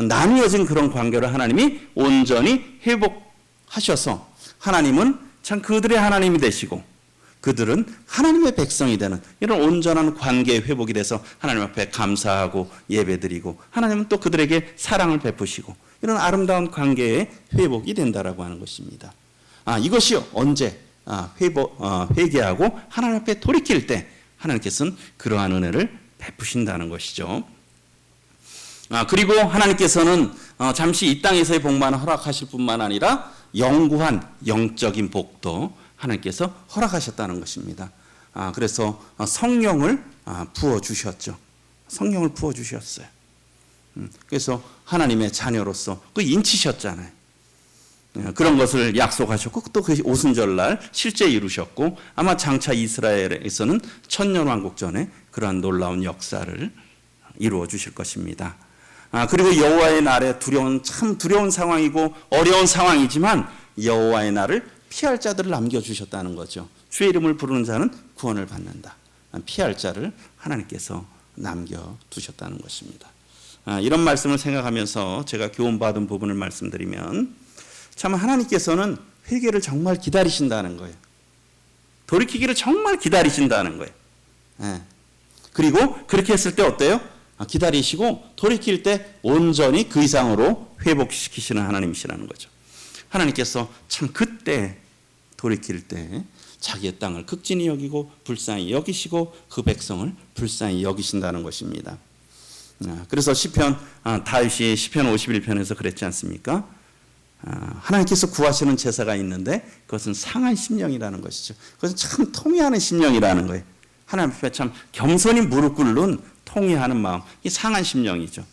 나뉘어진 그런 관계를 하나님이 온전히 회복하셔서 하나님은 참 그들의 하나님이 되시고 그들은 하나님의 백성이 되는 이런 온전한 관계의 회복이 돼서 하나님 앞에 감사하고 예배드리고, 하나님은 또 그들에게 사랑을 베푸시고, 이런 아름다운 관계의 회복이 된다라고 하는 것입니다. 이것이 언제 회개하고 하나님 앞에 돌이킬 때 하나님께서는 그러한 은혜를 베푸신다는 것이죠. 그리고 하나님께서는 잠시 이 땅에서의 복만 허락하실 뿐만 아니라 영구한 영적인 복도 하나님께서 허락하셨다는 것입니다. 그래서 성령을 부어주셨죠. 성령을 부어주셨어요. 그래서 하나님의 자녀로서 그 인치셨잖아요. 그런 것을 약속하셨고 또 그 오순절날 실제 이루셨고, 아마 장차 이스라엘에서는 천년왕국전에 그러한 놀라운 역사를 이루어 주실 것입니다. 그리고 여호와의 날에 참 두려운 상황이고 어려운 상황이지만 여호와의 날을 피할 자들을 남겨주셨다는 거죠. 주의 이름을 부르는 자는 구원을 받는다. 피할 자를 하나님께서 남겨두셨다는 것입니다. 이런 말씀을 생각하면서 제가 교훈받은 부분을 말씀드리면, 참 하나님께서는 회개를 정말 기다리신다는 거예요. 돌이키기를 정말 기다리신다는 거예요. 그리고 그렇게 했을 때 어때요? 기다리시고 돌이킬 때 온전히 그 이상으로 회복시키시는 하나님이시라는 거죠. 하나님께서 참 그때 돌이킬 때 자기의 땅을 극진히 여기고 불쌍히 여기시고 그 백성을 불쌍히 여기신다는 것입니다. 그래서 다윗이 시편 51편에서 그랬지 않습니까? 하나님께서 구하시는 제사가 있는데 그것은 상한 심령이라는 것이죠. 그것은 참 통회하는 심령이라는 거예요. 하나님 앞에 참 겸손히 무릎 꿇는 통회하는 마음, 이 상한 심령이죠.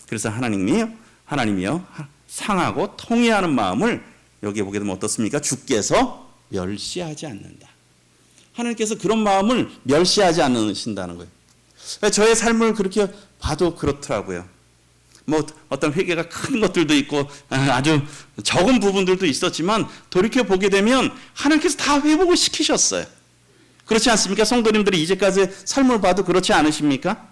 그래서 하나님이요 상하고 통회하는 마음을 여기에 보게 되면 어떻습니까? 주께서 멸시하지 않는다. 하나님께서 그런 마음을 멸시하지 않으신다는 거예요. 저의 삶을 그렇게 봐도 그렇더라고요. 어떤 회개가 큰 것들도 있고 아주 적은 부분들도 있었지만 돌이켜 보게 되면 하나님께서 다 회복을 시키셨어요. 그렇지 않습니까? 성도님들이 이제까지 삶을 봐도 그렇지 않으십니까?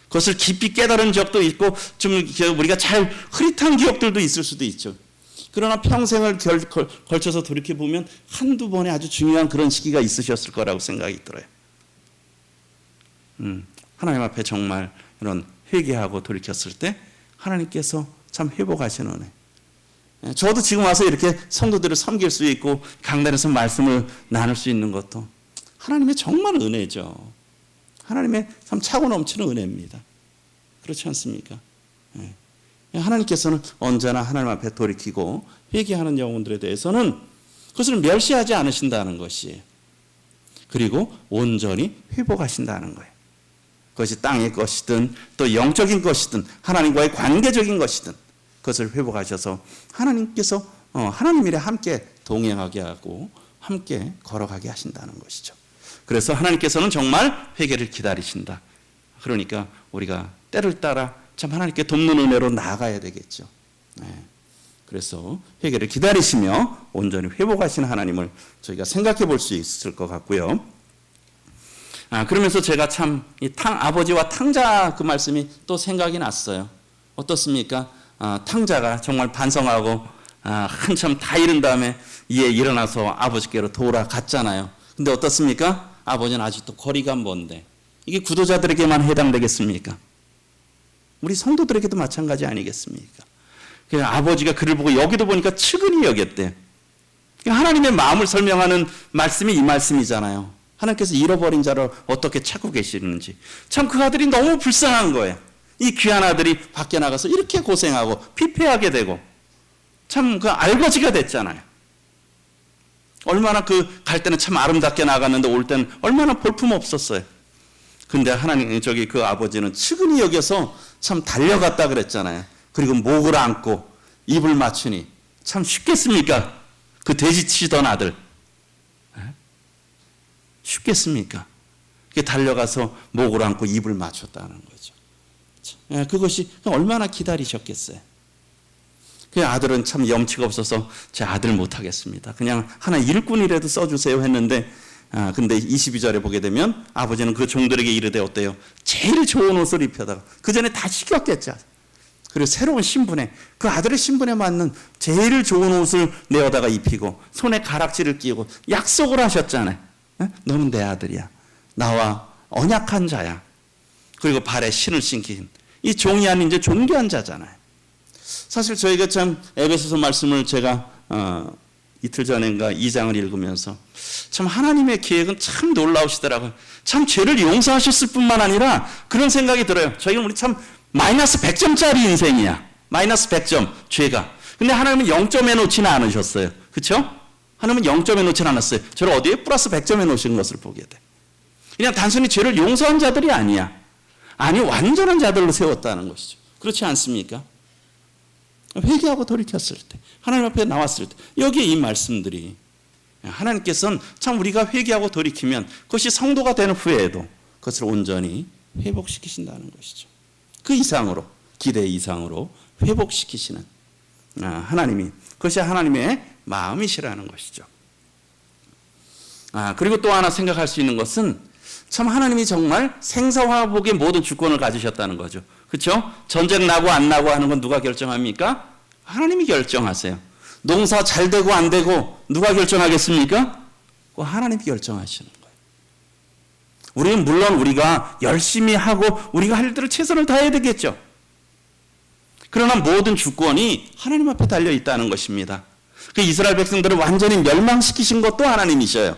그것을 깊이 깨달은 적도 있고 좀 우리가 잘 흐릿한 기억들도 있을 수도 있죠. 그러나 평생을 걸쳐서 돌이켜 보면 한두 번의 아주 중요한 그런 시기가 있으셨을 거라고 생각이 들어요. 하나님 앞에 정말 이런 회개하고 돌이켰을 때 하나님께서 참 회복하시는 은혜. 저도 지금 와서 이렇게 성도들을 섬길 수 있고 강단에서 말씀을 나눌 수 있는 것도 하나님의 정말 은혜죠. 하나님의 참 차고 넘치는 은혜입니다. 그렇지 않습니까? 하나님께서는 언제나 하나님 앞에 돌이키고 회개하는 영혼들에 대해서는 그것을 멸시하지 않으신다는 것이에요. 그리고 온전히 회복하신다는 거예요. 그것이 땅의 것이든 또 영적인 것이든 하나님과의 관계적인 것이든 그것을 회복하셔서 하나님께서 하나님 일에 함께 동행하게 하고 함께 걸어가게 하신다는 것이죠. 그래서 하나님께서는 정말 회개를 기다리신다. 그러니까 우리가 때를 따라 참 하나님께 돕는 은혜로 나아가야 되겠죠. 그래서 회개를 기다리시며 온전히 회복하시는 하나님을 저희가 생각해 볼 수 있을 것 같고요. 그러면서 제가 참 이 아버지와 탕자 그 말씀이 또 생각이 났어요. 어떻습니까? 탕자가 정말 반성하고 한참 다 잃은 다음에 이에 일어나서 아버지께로 돌아갔잖아요. 근데 어떻습니까? 아버지는 아직도 거리가 먼데 이게 구도자들에게만 해당되겠습니까? 우리 성도들에게도 마찬가지 아니겠습니까? 아버지가 그를 보고 여기도 보니까 측은히 여겼대. 하나님의 마음을 설명하는 말씀이 이 말씀이잖아요. 하나님께서 잃어버린 자를 어떻게 찾고 계시는지. 참 그 아들이 너무 불쌍한 거예요. 이 귀한 아들이 밖에 나가서 이렇게 고생하고 피폐하게 되고 참 그 알거지가 됐잖아요. 얼마나 갈 때는 참 아름답게 나갔는데 올 때는 얼마나 볼품 없었어요. 근데 그 아버지는 측은히 여겨서 참 달려갔다 그랬잖아요. 그리고 목을 안고 입을 맞추니 참 쉽겠습니까? 그 돼지치던 아들. 쉽겠습니까? 달려가서 목을 안고 입을 맞췄다는 거죠. 그것이 얼마나 기다리셨겠어요. 그 아들은 참 염치가 없어서 제 아들 못하겠습니다. 그냥 하나 일꾼이라도 써주세요 했는데 근데 22절에 보게 되면 아버지는 그 종들에게 이르되 어때요? 제일 좋은 옷을 입혀다가 그 전에 다 식혔겠죠. 그리고 새로운 신분에 그 아들의 신분에 맞는 제일 좋은 옷을 내어다가 입히고 손에 가락지를 끼고 약속을 하셨잖아요. 너는 내 아들이야. 나와 언약한 자야. 그리고 발에 신을 신긴 이 종이 아닌 이제 존귀한 자잖아요. 사실 저희가 참 에베소서 말씀을 제가 이틀 전인가 2장을 읽으면서 참 하나님의 계획은 참 놀라우시더라고요. 참 죄를 용서하셨을 뿐만 아니라 그런 생각이 들어요. 저희는 우리 참 마이너스 100점짜리 인생이야. 마이너스 100점 죄가. 근데 하나님은 0점에 놓지는 않으셨어요. 그렇죠? 하나님은 0점에 놓지는 않았어요. 저를 어디에 플러스 100점에 놓으신 것을 보게 돼. 그냥 단순히 죄를 용서한 자들이 아니야. 아니 완전한 자들로 세웠다는 것이죠. 그렇지 않습니까? 회개하고 돌이켰을 때 하나님 앞에 나왔을 때 여기에 이 말씀들이 하나님께서는 참 우리가 회개하고 돌이키면 그것이 성도가 되는 후에도 그것을 온전히 회복시키신다는 것이죠. 그 이상으로 기대 이상으로 회복시키시는 하나님이 그것이 하나님의 마음이시라는 것이죠. 그리고 또 하나 생각할 수 있는 것은 참 하나님이 정말 생사화복의 모든 주권을 가지셨다는 거죠. 그렇죠? 전쟁 나고 안 나고 하는 건 누가 결정합니까? 하나님이 결정하세요. 농사 잘 되고 안 되고 누가 결정하겠습니까? 하나님이 결정하시는 거예요. 우리는 물론 우리가 열심히 하고 우리가 할 일들을 최선을 다해야 되겠죠. 그러나 모든 주권이 하나님 앞에 달려 있다는 것입니다. 그 이스라엘 백성들을 완전히 멸망시키신 것도 하나님이셔요.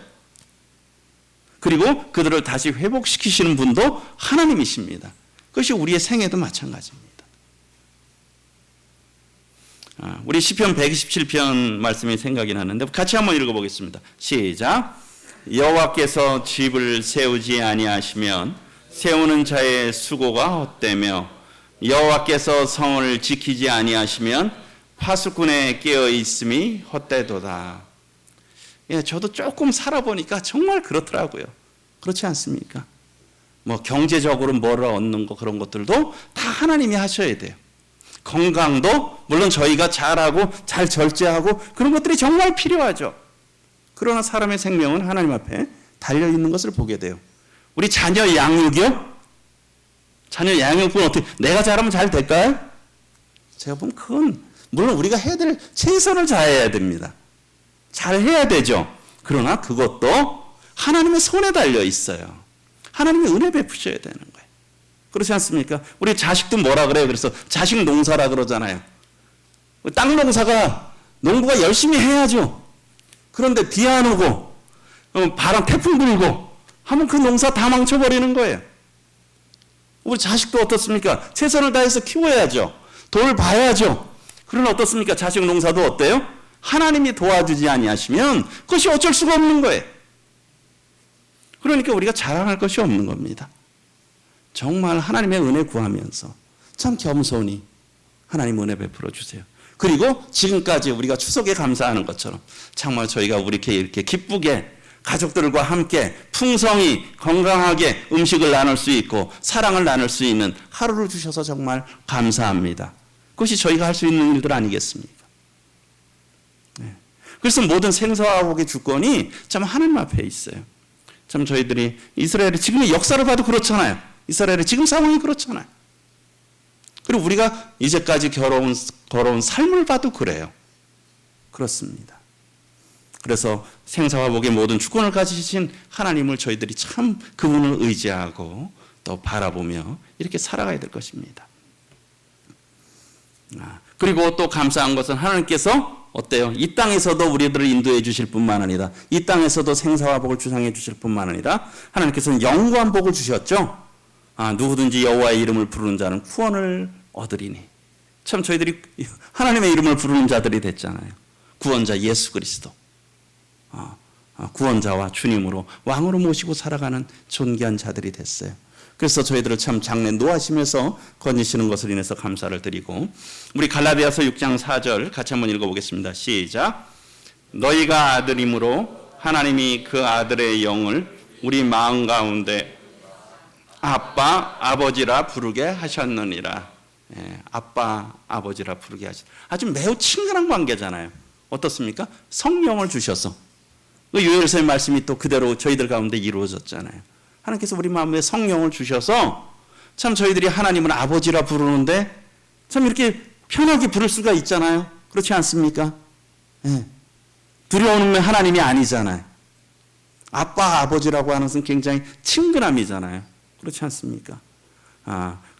그리고 그들을 다시 회복시키시는 분도 하나님이십니다. 그것이 우리의 생애도 마찬가지입니다. 우리 시편 127편 말씀이 생각이 나는데 같이 한번 읽어보겠습니다. 시작. 여호와께서 집을 세우지 아니하시면 세우는 자의 수고가 헛되며 여호와께서 성을 지키지 아니하시면 파수꾼의 깨어 있음이 헛되도다. 저도 조금 살아보니까 정말 그렇더라고요. 그렇지 않습니까? 뭐 경제적으로 뭐를 얻는 거 그런 것들도 다 하나님이 하셔야 돼요. 건강도 물론 저희가 잘하고 잘 절제하고 그런 것들이 정말 필요하죠. 그러나 사람의 생명은 하나님 앞에 달려있는 것을 보게 돼요. 우리 자녀 양육이요? 자녀 양육은 어떻게 내가 잘하면 잘 될까요? 제가 보면 그건 물론 우리가 해야 될 최선을 다해야 됩니다. 잘해야 되죠. 그러나 그것도 하나님의 손에 달려 있어요. 하나님이 은혜 베푸셔야 되는 거예요. 그렇지 않습니까? 우리 자식도 뭐라 그래요? 그래서 자식 농사라 그러잖아요. 땅 농사가 농부가 열심히 해야죠. 그런데 비 안 오고 바람 태풍 불고 하면 그 농사 다 망쳐버리는 거예요. 우리 자식도 어떻습니까? 최선을 다해서 키워야죠. 돌 봐야죠. 그러나 어떻습니까? 자식 농사도 어때요? 하나님이 도와주지 아니하시면 그것이 어쩔 수가 없는 거예요. 그러니까 우리가 자랑할 것이 없는 겁니다. 정말 하나님의 은혜 구하면서 참 겸손히 하나님 은혜 베풀어 주세요. 그리고 지금까지 우리가 추석에 감사하는 것처럼 정말 저희가 이렇게 기쁘게 가족들과 함께 풍성히 건강하게 음식을 나눌 수 있고 사랑을 나눌 수 있는 하루를 주셔서 정말 감사합니다. 그것이 저희가 할 수 있는 일들 아니겠습니까? 그래서 모든 생사화복의 주권이 참 하나님 앞에 있어요. 참 저희들이 이스라엘의 지금의 역사를 봐도 그렇잖아요. 이스라엘의 지금 상황이 그렇잖아요. 그리고 우리가 이제까지 걸어온 삶을 봐도 그래요. 그렇습니다. 그래서 생사화복의 모든 주권을 가지신 하나님을 저희들이 참 그분을 의지하고 또 바라보며 이렇게 살아가야 될 것입니다. 그리고 또 감사한 것은 하나님께서 어때요? 이 땅에서도 우리들을 인도해 주실 뿐만 아니라 이 땅에서도 생사화복을 주상해 주실 뿐만 아니라 하나님께서는 영구한 복을 주셨죠. 누구든지 여호와의 이름을 부르는 자는 구원을 얻으리니. 참 저희들이 하나님의 이름을 부르는 자들이 됐잖아요. 구원자 예수 그리스도. 구원자와 주님으로 왕으로 모시고 살아가는 존귀한 자들이 됐어요. 그래서 저희들을 참 장래 노하시면서 건지시는 것을 인해서 감사를 드리고, 우리 갈라디아서 6장 4절 같이 한번 읽어보겠습니다. 시작. 너희가 아들이므로 하나님이 그 아들의 영을 우리 마음 가운데 아빠 아버지라 부르게 하셨느니라. 아빠 아버지라 부르게 하셨. 아주 매우 친근한 관계잖아요. 어떻습니까? 성령을 주셔서 그 요엘서의 말씀이 또 그대로 저희들 가운데 이루어졌잖아요. 하나님께서 우리 마음에 성령을 주셔서 참 저희들이 하나님을 아버지라 부르는데 참 이렇게 편하게 부를 수가 있잖아요. 그렇지 않습니까? 두려움은 하나님이 아니잖아요. 아빠 아버지라고 하는 것은 굉장히 친근함이잖아요. 그렇지 않습니까?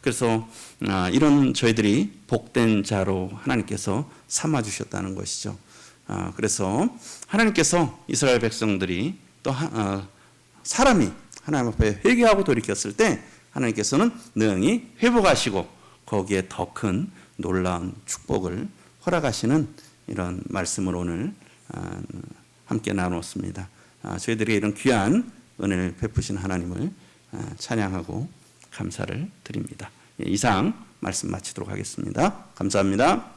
그래서 이런 저희들이 복된 자로 하나님께서 삼아주셨다는 것이죠. 그래서 하나님께서 이스라엘 백성들이 또 사람이 하나님 앞에 회개하고 돌이켰을 때 하나님께서는 능히 회복하시고 거기에 더 큰 놀라운 축복을 허락하시는 이런 말씀을 오늘 함께 나누었습니다. 저희들이 이런 귀한 은혜를 베푸신 하나님을 찬양하고 감사를 드립니다. 이상 말씀 마치도록 하겠습니다. 감사합니다.